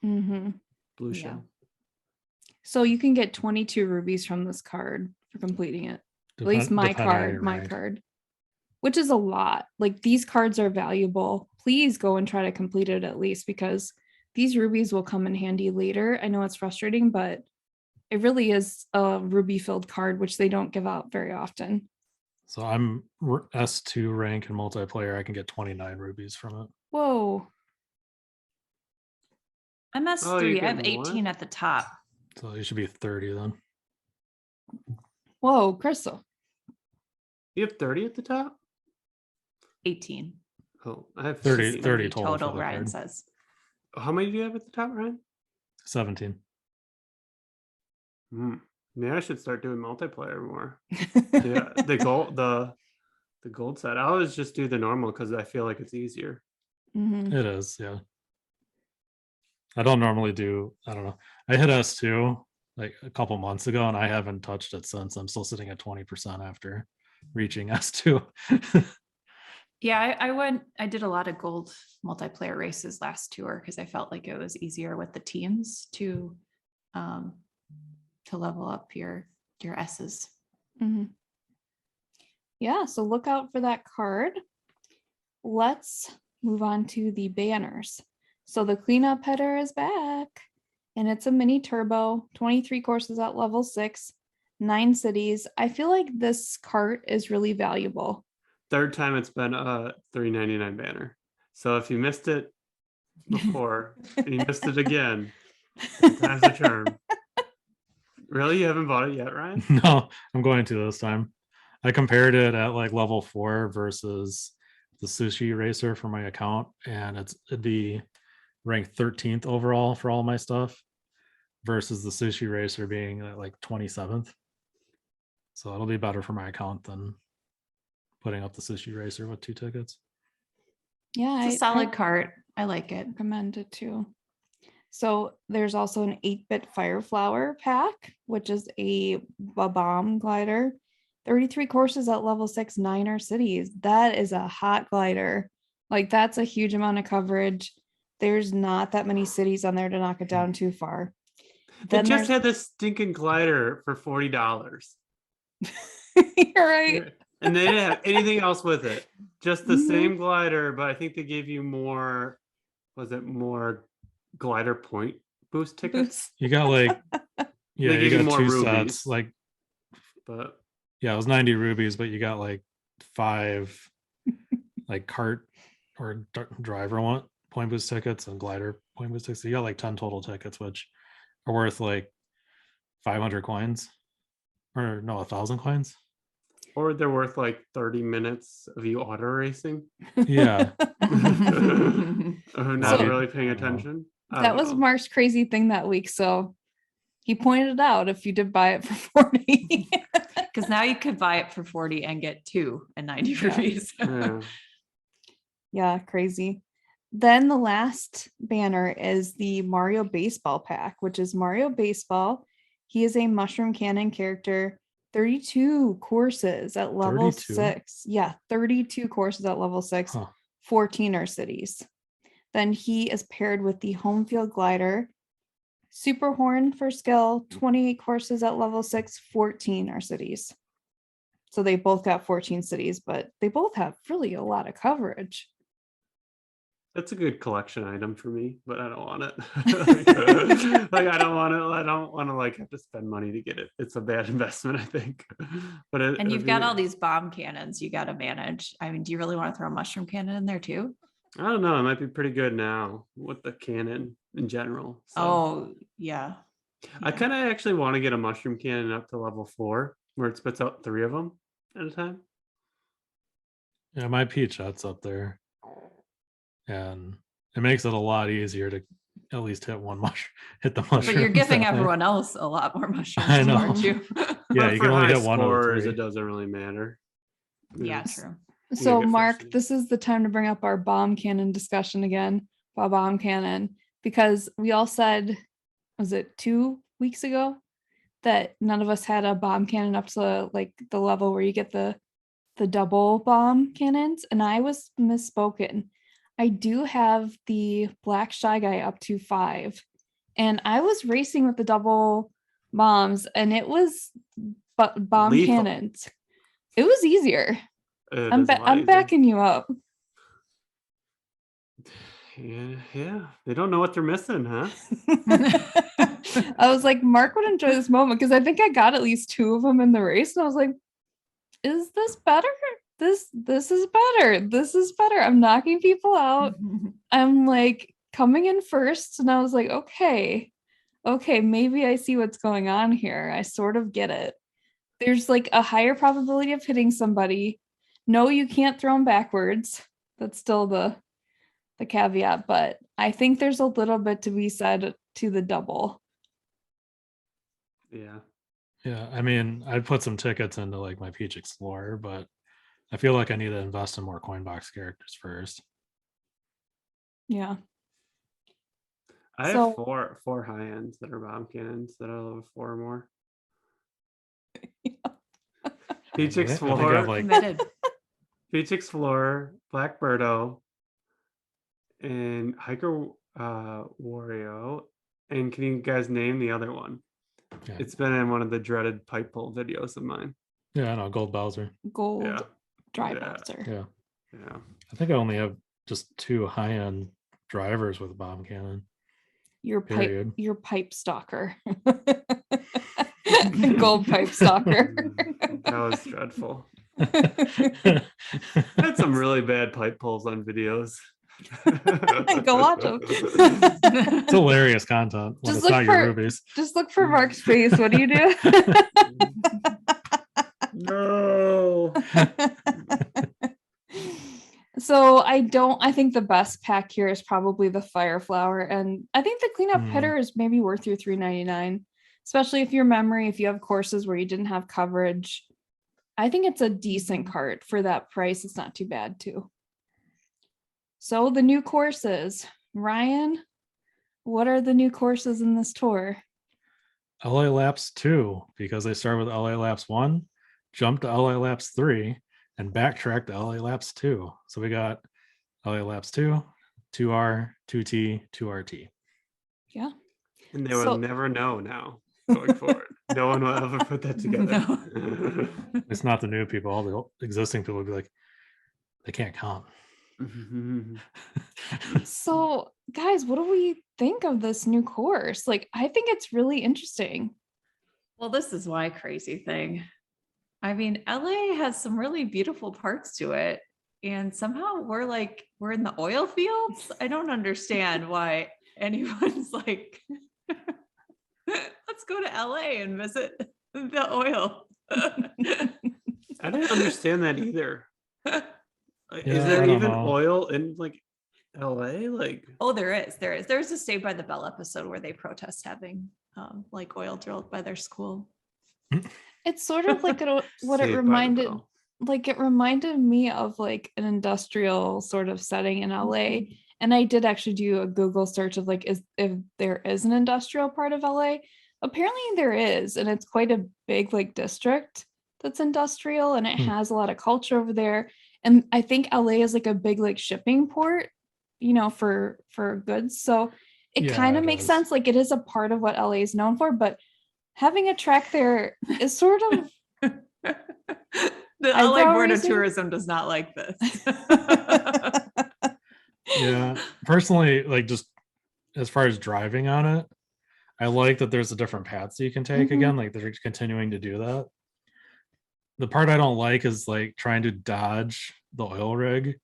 Mm-hmm.
blue
Yeah.
shell.
So you can get 22 rubies from this card for completing it. At least
Depending on your
my
rank.
card, which is a lot. Like these cards are valuable. Please go and try to complete it at least, because these rubies will come in handy later. I know it's frustrating, but it really is a ruby filled card, which they don't give out very often.
So I'm S2 rank in multiplayer. I can get 29 rubies from it.
Whoa.
I'm
Oh, you're
S3. I have
getting more?
18 at the top.
So you should be 30 then.
Whoa, Kristal.
You have 30 at the top?
18.
Oh, I have
30
16.
30 total for
total,
the
Ryan
card.
says.
How many do you have at the top, Ryan?
17.
Maybe I should start doing multiplayer more. Yeah, the gold set. I always just do the normal because I feel like it's easier.
Mhm.
It is, yeah. I don't normally do. I don't know. I hit S2 like a couple months ago, and I haven't touched it since. I'm still sitting at 20% after reaching S2.
Yeah, I did a lot of gold multiplayer races last tour because I felt like it was easier with the teams to level up your S's.
Mhm. Yeah, so look out for that card. Let's move on to the banners. So the cleanup header is back, and it's a mini turbo, 23 courses at level 6, 9 cities. I feel like this cart is really valuable.
Third time it's been a $3.99 banner. So if you missed it before and you missed it again, time's a charm. Really? You haven't bought it yet, Ryan?
No, I'm going to this time. I compared it at like level 4 versus the sushi racer for my account, and it'd be ranked 13th overall for all my stuff versus the sushi racer being at like 27th. So it'll be better for my account than putting up the sushi racer with 2 tickets.
Yeah,
It's a solid cart. I like it.
recommend it too. So there's also an 8-bit Fire Flower pack, which is a bomb glider. 33 courses at level 6, 9 are cities. That is a hot glider. Like, that's a huge amount of coverage. There's not that many cities on there to knock it down too far.
They
Then
just
there's-
had this stinking glider for $40.
You're right.
And they didn't have anything else with it. Just the
Mhm.
same glider, but I think they gave you more, was it more glider point boost tickets?
You got like, yeah,
They
you
give you
got
more
2
rubies.
sets. Like,
But
yeah, it was 90 rubies, but you got like 5 like cart or driver want point boost tickets and glider point boost tickets. So you got like 10 total tickets, which are worth like 500 coins, or no, 1,000 coins.
or they're worth like 30 minutes of you auto racing.
Yeah.
Not
So-
really paying
I don't know.
attention. I
That
don't
was
know.
Mark's crazy thing that week. So he pointed it out if you did buy it for 40.
Because now you could buy it for 40 and get 2 and 90
Yeah.
rupees.
Yeah.
Yeah, crazy. Then the last banner is the Mario Baseball pack, which is Mario Baseball. He is a mushroom cannon character, 32 courses at level
32?
6. Yeah, 32 courses at level 6,
Huh.
14 are cities. Then he is paired with the home field glider, super horn for skill, 28 courses at level 6, 14 are cities. So they both got 14 cities, but they both have really a lot of coverage.
That's a good collection item for me, but I don't want it. Like I don't want to like have to spend money to get it. It's a bad investment, I think. But
And you've got all these bomb cannons you got to manage. I mean, do you really want to throw a mushroom cannon in there too?
I don't know. It might be pretty good now with the cannon in general. So
Oh, yeah.
I kind of actually want to get a mushroom cannon up to level 4, where it spits out 3 of them at a time.
Yeah, my peach hut's up there. And it makes it a lot easier to at least hit the mushroom.
But you're giving everyone else a lot more mushrooms,
I know.
aren't you?
Yeah,
But
you
for
can only
high
hit one of the
scores,
3.
it doesn't really matter. You
Yeah,
know,
true.
So,
get
Mark,
frustrated.
this is the time to bring up our bomb cannon discussion again. Bomb cannon, because we all said, was it 2 weeks ago, that none of us had a bomb cannon up to like the level where you get the double bomb cannons, and I was misspoken. I do have the Black Shy Guy up to 5, and I was racing with the double bombs, and it was bomb
Lethal.
cannons. It was easier.
It
I'm
is a lot
I'm
easier.
backing you up.
Yeah, they don't know what they're missing, huh?
I was like, Mark would enjoy this moment because I think I got at least 2 of them in the race, and I was like, is this better? This is better. This is better. I'm knocking people out. I'm like coming in first, and I was like, okay, maybe I see what's going on here. I sort of get it. There's like a higher probability of hitting somebody. No, you can't throw them backwards. That's still the caveat, but I think there's a little bit to be said to the double.
Yeah.
Yeah, I mean, I'd put some tickets into like my Peach Explorer, but I feel like I need to invest in more coin box characters first.
Yeah.
I
So-
have four high ends that are bomb cannons that I love 4 or more. Beach
I think I have
Explorer,
like
Committed.
Beach Explorer, Black Birdo, and Hiker Wario. And can you guys name the other one?
Yeah.
It's been in one of the dreaded pipe pull videos of mine.
yeah, I know Gold Bowser.
Gold
Yeah.
dry
Yeah.
Bowser.
Yeah,
Yeah.
I think I only have just 2 high-end drivers with a bomb cannon.
Your
Period.
pipe stalker. Gold pipe stalker.
That was dreadful. I had some really bad pipe pulls on videos.
Go watch them.
It's hilarious content when
Just
it's
look
not your
for-
rubies.
Just look for Mark's face. What do you do?
No.
So I think the best pack here is probably the Fire Flower. And I think the cleanup
Mm.
hitter is maybe worth your $3.99, especially if your memory, if you have courses where you didn't have coverage. I think it's a decent cart for that price. It's not too bad too. So the new courses, Ryan, what are the new courses in this tour?
LA Laps 2, because they start with LA Laps 1, jump to LA Laps 3, and backtrack to LA Laps 2. So we got LA Laps 2, 2R, 2T, 2RT.
Yeah.
And they will
So-
never know now going forward. No one will ever put that together.
It's not the new people. All the existing people will be like, they can't count.
So, guys, what do we think of this new course? Like, I think it's really interesting.
Well, this is my crazy thing. I mean, LA has some really beautiful parts to it. And somehow we're in the oil fields. I don't understand why anyone's like, let's go to LA and visit the oil.
I didn't understand that either.
Yeah,
Is
I
there
don't
even
know.
oil in like LA? Like,
Oh, there is. There's a Saved by the Bell episode where they protest having like oil drilled by their school.
It's sort of like what
Saved by
it
the
reminded
Bell.
like it reminded me of like an industrial sort of setting in LA.
Mhm.
And I did actually do a Google search of like if there is an industrial part of LA. Apparently there is, and it's quite a big like district that's industrial, and it
Hmm.
has a lot of culture over there. And I think LA is like a big like shipping port, for goods. So it
Yeah,
kind of
it
makes
is.
sense. Like it is a part of what LA is known for, but having a track there is sort of
The LA
Eyebrow
Board of
raising?
Tourism does not like this.
Yeah, personally, like just as far as driving on it, I like that there's a different paths you can take
Mhm.
again. Like they're continuing to do that. The part I don't like is like trying to dodge the oil rig,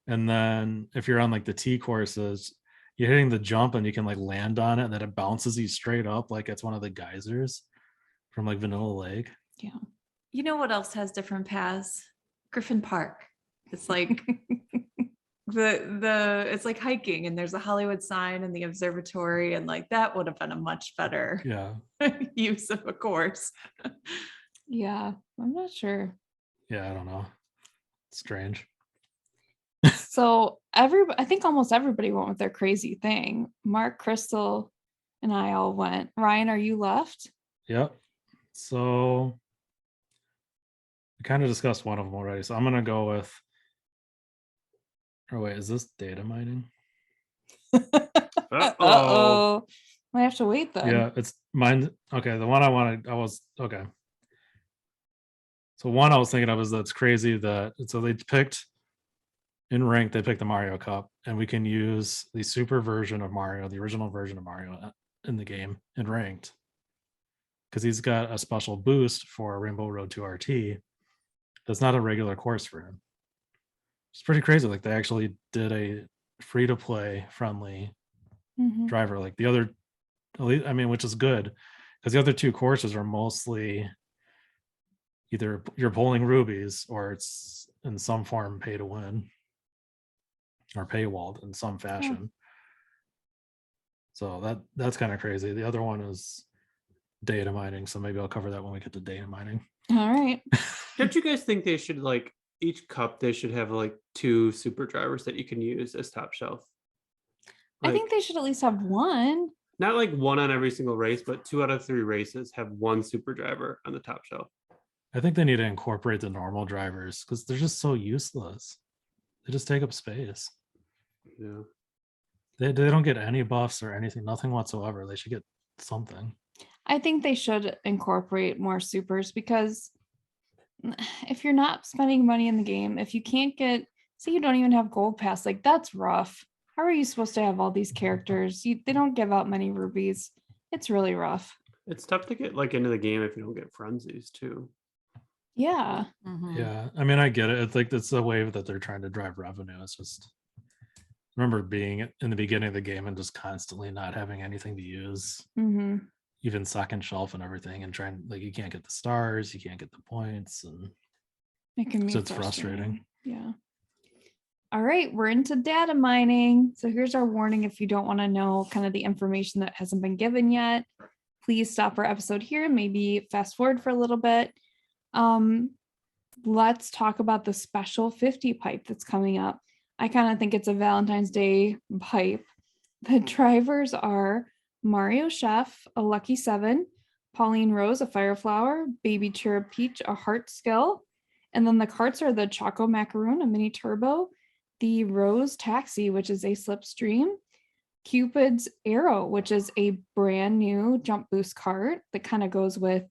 and then if you're on like the T courses, you're hitting the jump and you can like land on it, and then it bounces you straight up like it's one of the geysers from like Vanilla Lake.
You know what else has different paths? Griffin Park. It's like it's like hiking, and there's a Hollywood sign and the observatory, and like that would have been a much better
Yeah,
use of a course.
yeah, I'm not sure.
yeah, I don't know. Strange.
So I think almost everybody went with their crazy thing. Mark, Kristal, and I all went. Ryan, are you left?
Yep. So we kind of discussed one of them already. So I'm gonna go with. Oh wait, is this data mining?
uh-oh.
I have to wait then.
Yeah, it's mine. Okay, the one I wanted, I was okay. So one I was thinking of is that's crazy that so they picked in rank, they picked the Mario Cup, and we can use the super version of Mario, the original version of Mario in the game in ranked. Because he's got a special boost for Rainbow Road 2 RT. That's not a regular course for him. It's pretty crazy. Like they actually did a free to play friendly
Mhm.
driver. Like the other, I mean, which is good because the other 2 courses are mostly either you're pulling rubies or it's in some form pay to win or paywalled in some fashion. So that's kind of crazy. The other one is data mining. So maybe I'll cover that when we get to data mining.
All right.
Don't you guys think they should like each cup they should have like 2 super drivers that you can use as top shelf?
I think they should at least have one.
not like one on every single race, but 2 out of 3 races have one super driver on the top shelf.
I think they need to incorporate the normal drivers because they're just so useless. They just take up space.
Yeah.
They don't get any buffs or anything, nothing whatsoever. They should get something.
I think they should incorporate more supers because if you're not spending money in the game, if you can't get, say you don't even have gold pass, like that's rough. How are you supposed to have all these characters? They don't give out many rubies. It's really rough.
It's tough to get like into the game if you don't get frenzies too.
Yeah.
Mhm.
Yeah, I mean, I get it. It's like it's the wave that they're trying to drive revenue. It's just remember being in the beginning of the game and just constantly not having anything to use,
Mm-hmm.
even second shelf and everything, and trying like you can't get the stars, you can't get the points, and
It can be
So it's frustrating.
Yeah. All right, we're into data mining. So here's our warning. If you don't want to know kind of the information that hasn't been given yet, please stop our episode here and maybe fast forward for a little bit. Let's talk about the special 50 pipe that's coming up. I kind of think it's a Valentine's Day pipe. The drivers are Mario Chef, a lucky 7, Pauline Rose, a fire flower, Baby Cherub Peach, a heart skill, and then the carts are the Choco Macaroon, a mini turbo, the Rose Taxi, which is a slipstream, Cupid's Arrow, which is a brand new jump boost cart that kind of goes with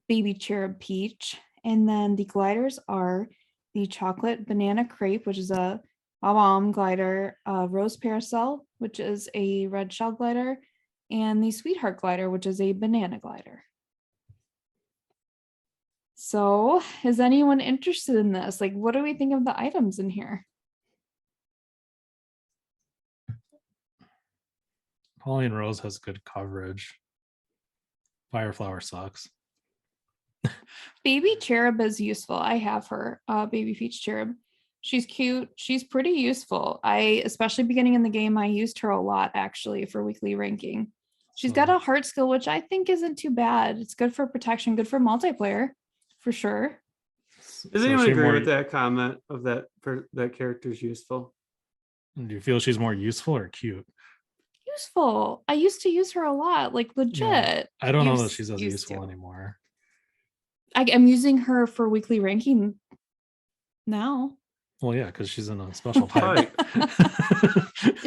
Baby Cherub Peach. And then the gliders are the Chocolate Banana Crepe, which is a bomb glider, Rose Parasol, which is a red shell glider, and the Sweetheart glider, which is a banana glider. So is anyone interested in this? Like, what do we think of the items in here?
Pauline Rose has good coverage. Fireflower sucks.
Baby Cherub is useful. I have her, Baby Peach Cherub. She's cute. She's pretty useful. Especially beginning in the game, I used her a lot actually for weekly ranking. She's got a heart skill, which I think isn't too bad. It's good for protection, good for multiplayer, for sure.
Does anyone agree with that comment of that for that character's useful?
Do you feel she's more useful or cute?
Useful. I used to use her a lot, like legit.
Yeah, I don't know that she's as
used
useful
to.
anymore.
I'm using her for weekly ranking now.
Well, yeah, because she's in a special pipe.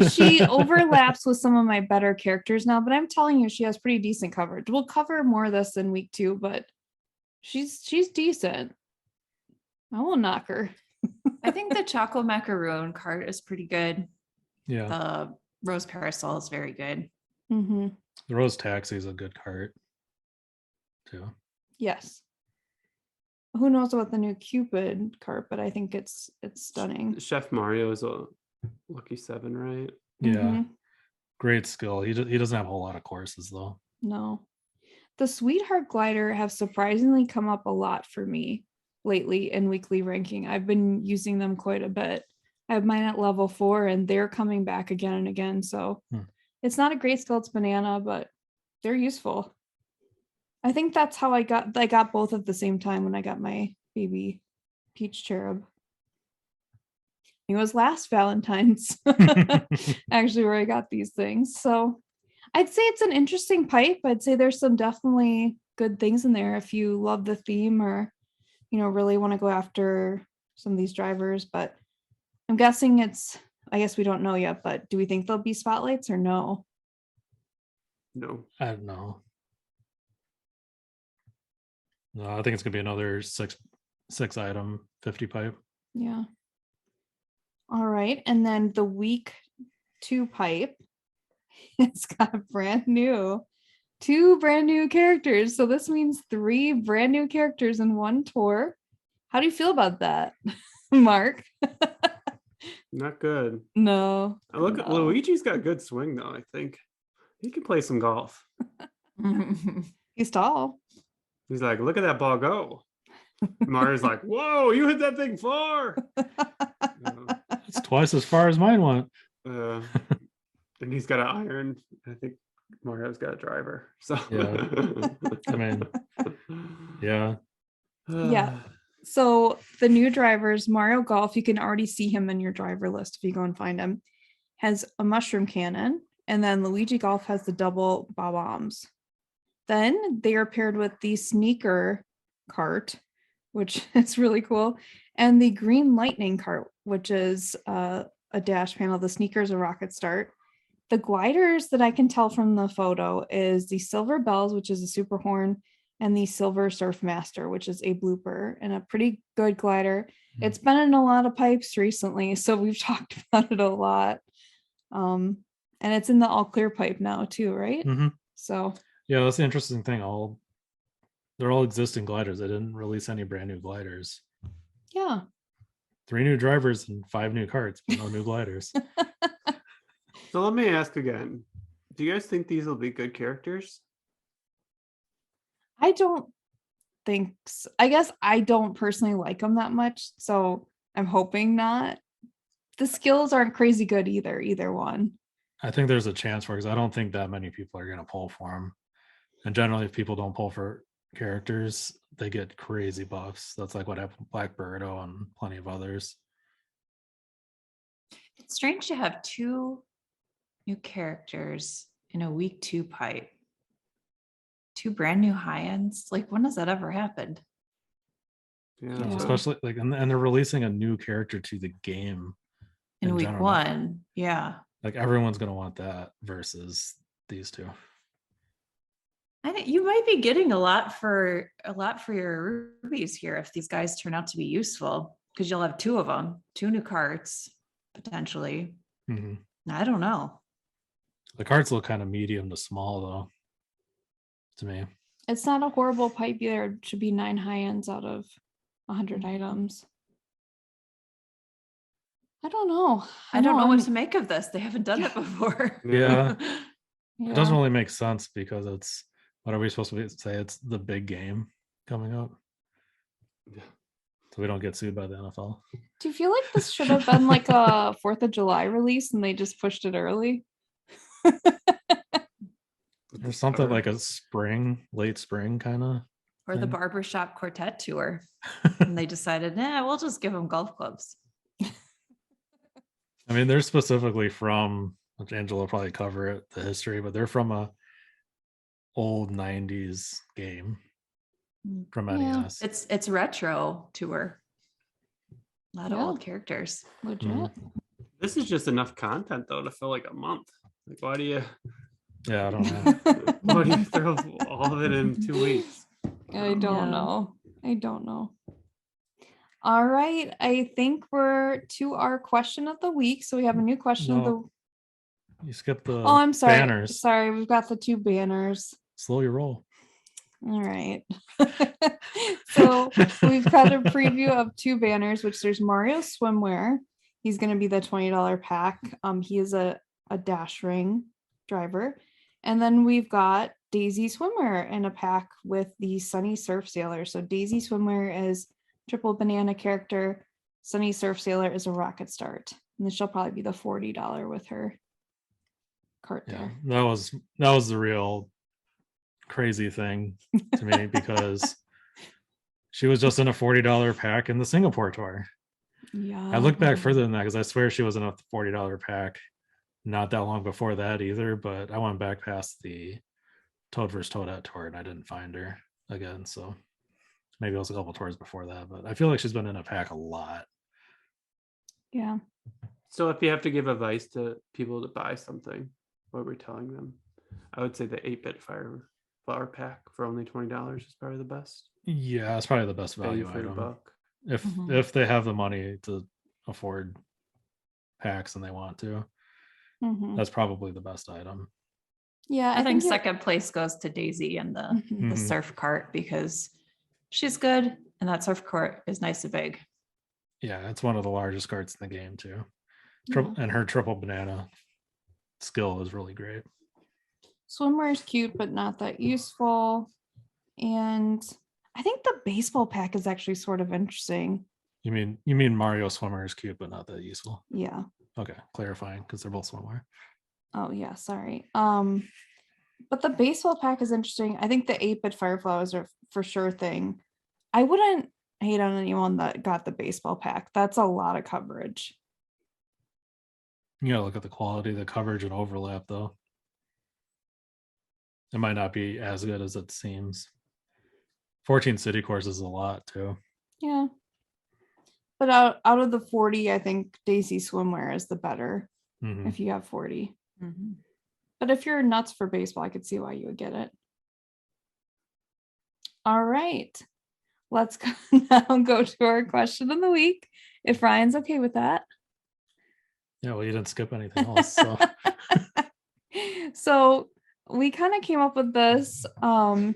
She overlaps with some of my better characters now, but I'm telling you, she has pretty decent coverage. We'll cover more of this in week 2, but she's decent. I won't knock her.
I think the Choco Macaroon cart is pretty good.
Yeah,
The Rose Parasol is very good.
Mm-hmm.
the Rose Taxi is a good cart too.
Yes. Who knows about the new Cupid cart, but I think it's stunning.
Chef Mario is a lucky 7, right?
Yeah,
Mhm.
great skill. He doesn't have a whole lot of courses though.
No. The Sweetheart glider have surprisingly come up a lot for me lately in weekly ranking. I've been using them quite a bit. I have mine at level 4 and they're coming back again and again. So it's not a great skill, it's banana, but they're useful. I think that's how I got both at the same time when I got my Baby Peach Cherub. It was last Valentine's actually where I got these things. So I'd say it's an interesting pipe. I'd say there's some definitely good things in there if you love the theme or, really want to go after some of these drivers. But I'm guessing I guess we don't know yet, but do we think there'll be spotlights or no?
No.
I don't know. No, I think it's gonna be another six item 50 pipe.
Yeah. All right. And then the week 2 pipe, it's got two brand new characters. So this means 3 brand new characters in one tour. How do you feel about that, Mark?
Not good.
No.
Look, Luigi's got good swing though. I think he can play some golf.
He's tall.
He's like, look at that ball go. Mario's like, whoa, you hit that thing far.
It's twice as far as mine went.
And he's got an iron. I think Mario's got a driver. So
Yeah. I mean, yeah.
Yeah. So the new drivers, Mario Golf, you can already see him in your driver list if you go and find him, has a mushroom cannon, and then Luigi Golf has the double bob-ombs. Then they are paired with the sneaker cart, which is really cool, and the green lightning cart, which is a dash panel. The sneakers a rocket start. The gliders that I can tell from the photo is the Silver Bells, which is a super horn, and the Silver Surf Master, which is a blooper and a pretty good glider. It's been in a lot of pipes recently, so we've talked about it a lot. And it's in the all clear pipe now too, right? So
yeah, that's the interesting thing. They're all existing gliders. They didn't release any brand new gliders.
yeah.
3 new drivers and 5 new carts, but no new gliders.
So let me ask again. Do you guys think these will be good characters?
I don't think so. I guess I don't personally like them that much, so I'm hoping not. The skills aren't crazy good either one.
I think there's a chance for it because I don't think that many people are going to pull for them. And generally, if people don't pull for characters, they get crazy buffs. That's like what happened with Black Birdo and plenty of others.
It's strange to have 2 new characters in a week 2 pipe. 2 brand new high ends. Like, when has that ever happened?
Yeah.
Yeah.
Especially like, and they're releasing a new character to the game
In week
general.
1. Yeah.
Like everyone's going to want that versus these 2.
I think you might be getting a lot for your rubies here if these guys turn out to be useful, because you'll have 2 of them, 2 new carts potentially. I don't know.
The carts look kind of medium to small though, to me.
It's not a horrible pipe either. It should be 9 high ends out of 100 items. I don't know.
I don't know what to make of this. They haven't done it before.
Yeah.
Yeah.
It doesn't really make sense because it's, what are we supposed to say? It's the big game coming up. So we don't get sued by the NFL.
Do you feel like this should have been like a 4th of July release and they just pushed it early?
There's something like a late spring kind of.
Or the barbershop quartet tour. And they decided, we'll just give them golf clubs.
I mean, they're specifically from, which Angela will probably cover it, the history, but they're from a old 90s game from NES.
It's retro tour. A lot of old characters.
Legit.
This is just enough content though to fill like a month. Like, why do you?
Yeah, I don't know.
Why do you throw all of it in 2 weeks?
I don't know. All right. I think we're to our question of the week. So we have a new question of the.
You skipped the
I'm sorry.
banners.
Sorry, we've got the 2 banners.
Slow your roll.
All right. So we've got a preview of 2 banners, which there's Mario Swimwear. He's going to be the $20 pack. He is a dash ring driver. And then we've got Daisy Swimwear in a pack with the Sunny Surf Sailor. So Daisy Swimwear is triple banana character. Sunny Surf Sailor is a rocket start. And this shall probably be the $40 with her cart there.
That was the real crazy thing to me because she was just in a $40 pack in the Singapore tour.
Yeah.
I look back further than that because I swear she was in a $40 pack not that long before that either, but I went back past the Toad vs. Toadette tour and I didn't find her again. So maybe it was a couple tours before that, but I feel like she's been in a pack a lot.
Yeah.
So if you have to give advice to people to buy something, what are we telling them? I would say the 8-bit flower pack for only $20 is probably the best.
Yeah, it's probably the best value
for the
item.
buck.
If they have the money to afford packs and they want to, that's probably the best item.
Yeah,
I think second place goes to Daisy and the surf cart because she's good and that surf cart is nice and big.
Yeah, it's one of the largest carts in the game too. And her triple banana skill is really great.
Swimwear is cute, but not that useful. And I think the baseball pack is actually sort of interesting.
You mean Mario Swimwear is cute, but not that useful?
Yeah.
Okay, clarifying because they're both swimwear.
Oh yeah, sorry. But the baseball pack is interesting. I think the 8-bit fireflowers are for sure thing. I wouldn't hate on anyone that got the baseball pack. That's a lot of coverage.
You gotta look at the quality, the coverage, and overlap, though. It might not be as good as it seems. 14 city courses is a lot, too.
Yeah. But out of the 40, I think Daisy Swimwear is the better
Mhm.
if you have 40.
Mhm.
But if you're nuts for baseball, I could see why you would get it. All right. Let's now go to our question of the week, if Ryan's okay with that.
Yeah, well, you didn't skip anything else. So
So we kind of came up with this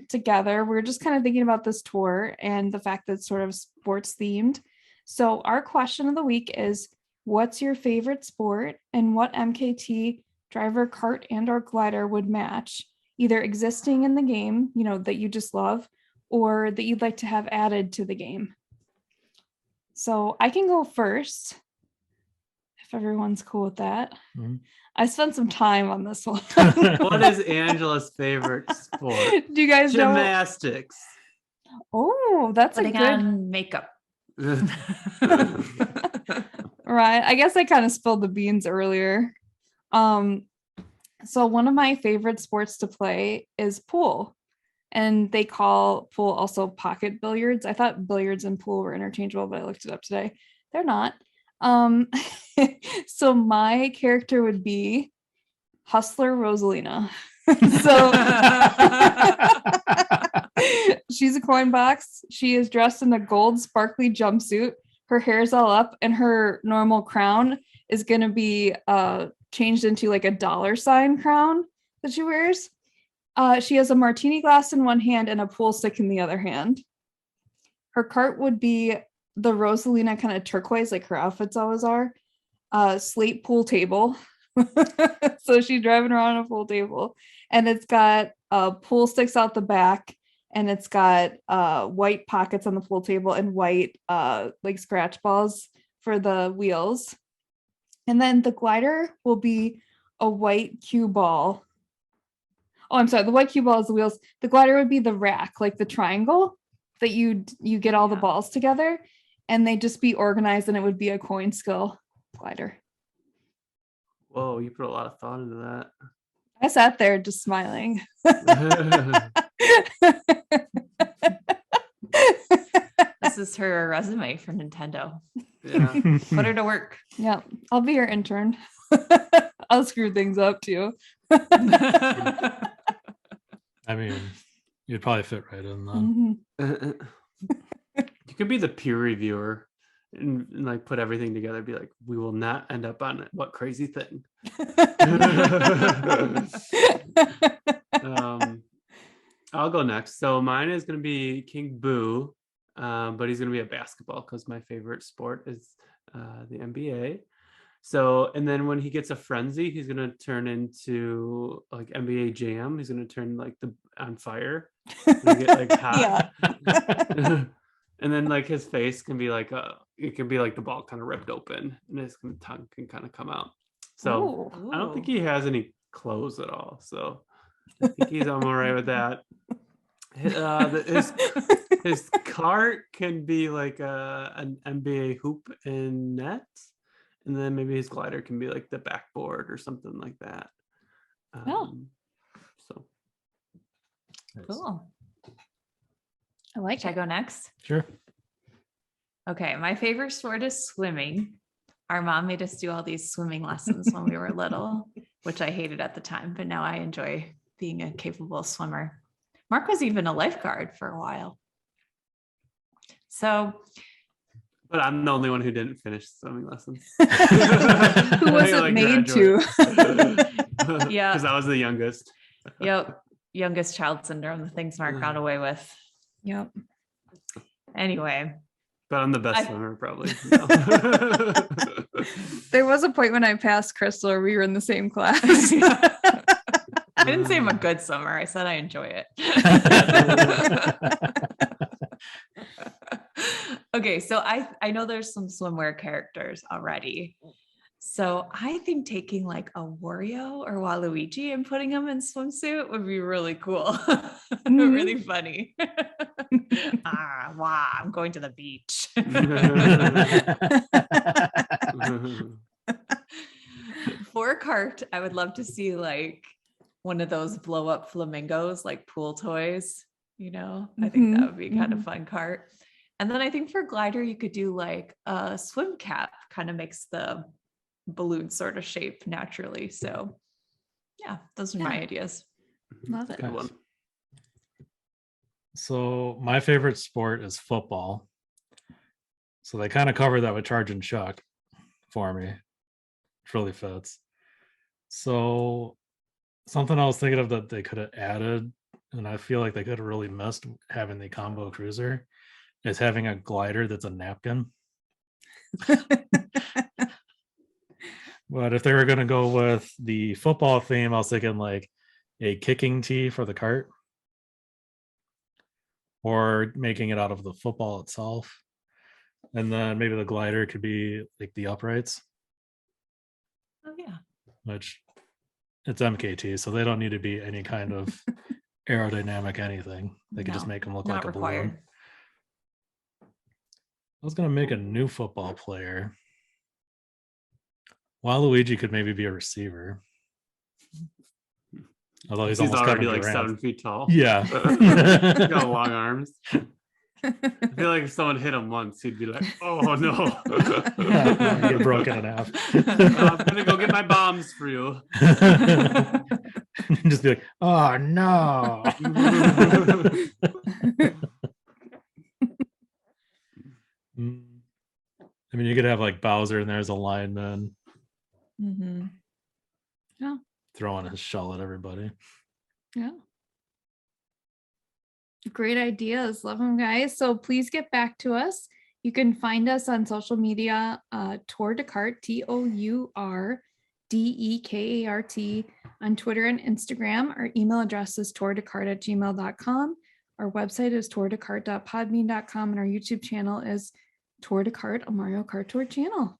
together. We're just kind of thinking about this tour and the fact that it's sort of sports themed. So our question of the week is, what's your favorite sport and what MKT driver, kart, and or glider would match, either existing in the game, you know, that you just love, or that you'd like to have added to the game? So I can go first, if everyone's cool with that.
Mhm.
I spent some time on this one.
What is Angela's favorite sport?
Do you guys know?
Gymnastics.
Oh, that's
Putting
a good.
on makeup.
Right. I guess I kind of spilled the beans earlier. So one of my favorite sports to play is pool. And they call pool also pocket billiards. I thought billiards and pool were interchangeable, but I looked it up today. They're not. So my character would be Hustler Rosalina. So she's a coin box. She is dressed in a gold sparkly jumpsuit. Her hair's all up, and her normal crown is going to be changed into like a $sign crown that she wears. She has a martini glass in one hand and a pool stick in the other hand. Her cart would be the Rosalina kind of turquoise, like her outfits always are, slate pool table. So she's driving around on a pool table, and it's got pool sticks out the back, and it's got white pockets on the pool table and white like scratch balls for the wheels. And then the glider will be a white cue ball. Oh, I'm sorry. The white cue ball is the wheels. The glider would be the rack, like the triangle that you get all the balls together, and they just be organized, and it would be a coin skill glider.
Whoa, you put a lot of thought into that.
I sat there just smiling.
This is her resume for Nintendo.
Yeah.
Put her to work.
Yeah, I'll be your intern. I'll screw things up too.
I mean, you'd probably fit right in then.
Mhm.
You could be the peer reviewer and like put everything together. Be like, we will not end up on what crazy thing. I'll go next. So mine is going to be King Boo, but he's going to be a basketball because my favorite sport is the NBA. So, and then when he gets a frenzy, he's going to turn into like NBA Jam. He's going to turn like on fire. And get like hot. And then like his face can be like it can be like the ball kind of ripped open and his tongue can kind of come out. So
Ooh.
I don't think he has any clothes at all. So I think I'm all right with that. His cart can be like an NBA hoop and net, and then maybe his glider can be like the backboard or something like that. So
Cool.
I like
Should I
it.
go next?
Sure.
Okay, my favorite sport is swimming. Our mom made us do all these swimming lessons when we were little, which I hated at the time, but now I enjoy being a capable swimmer. Mark was even a lifeguard for a while. So,
but I'm the only one who didn't finish swimming lessons.
Who wasn't made to?
Yeah.
Because I was the youngest.
yep, youngest child syndrome, the things Mark got away with.
Yep.
Anyway.
But I'm the best swimmer, probably. No.
There was a point when I passed Kristal, or we were in the same class.
I didn't say I'm a good swimmer. I said I enjoy it. Okay, so I know there's some swimwear characters already. So I think taking like a Wario or Waluigi and putting them in swimsuit would be really cool. Really funny. Wow, I'm going to the beach. For Kart, I would love to see like one of those blow up flamingos, like pool toys. I think that would be kind of fun Kart. And then I think for glider, you could do like a swim cap, kind of makes the balloon sort of shape naturally. So yeah, those are my ideas.
Love it.
Good one.
So my favorite sport is football. So they kind of covered that with Chargin Chuck for me. It really fits. So something I was thinking of that they could have added, and I feel like they could have really missed having the combo cruiser, is having a glider that's a napkin. But if they were going to go with the football theme, I was thinking like a kicking tee for the cart, or making it out of the football itself. And then maybe the glider could be like the uprights,
Oh yeah.
which it's MKT, so they don't need to be any kind of aerodynamic anything. They could just
No,
make them look
not
like a
required.
balloon. I was going to make a new football player. Waluigi could maybe be a receiver. Although he's almost
already
Kevin
like
Durant.
7 feet tall.
Yeah.
He's got long arms. I feel like if someone hit him once, he'd be like, "Oh no!"
Get broken in half.
I'm gonna go get my bombs for you.
Just be like, oh no. I mean, you could have like Bowser and there's a lineman throwing his shell at everybody.
Yeah. Great ideas. Love them, guys. So please get back to us. You can find us on social media, Tour de Kart, TOURDEKART, on Twitter and Instagram. Our email address is tourdekart@gmail.com. Our website is tourdekart.podbean.com, and our YouTube channel is Tour de Kart, a Mario Kart Tour channel.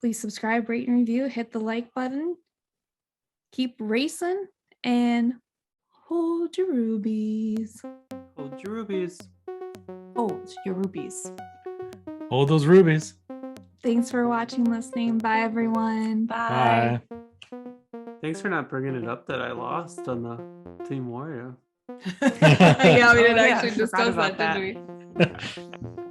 Please subscribe, rate, and review. Hit the like button. Keep racing and hold your rubies.
Hold your rubies.
Hold your rubies.
Hold those rubies.
Thanks for watching, listening. Bye, everyone.
Bye.
Thanks for not bringing it up that I lost on the Team Wario.
Yeah, we did
Oh, yeah,
actually
I
discuss
forgot about
that, didn't we?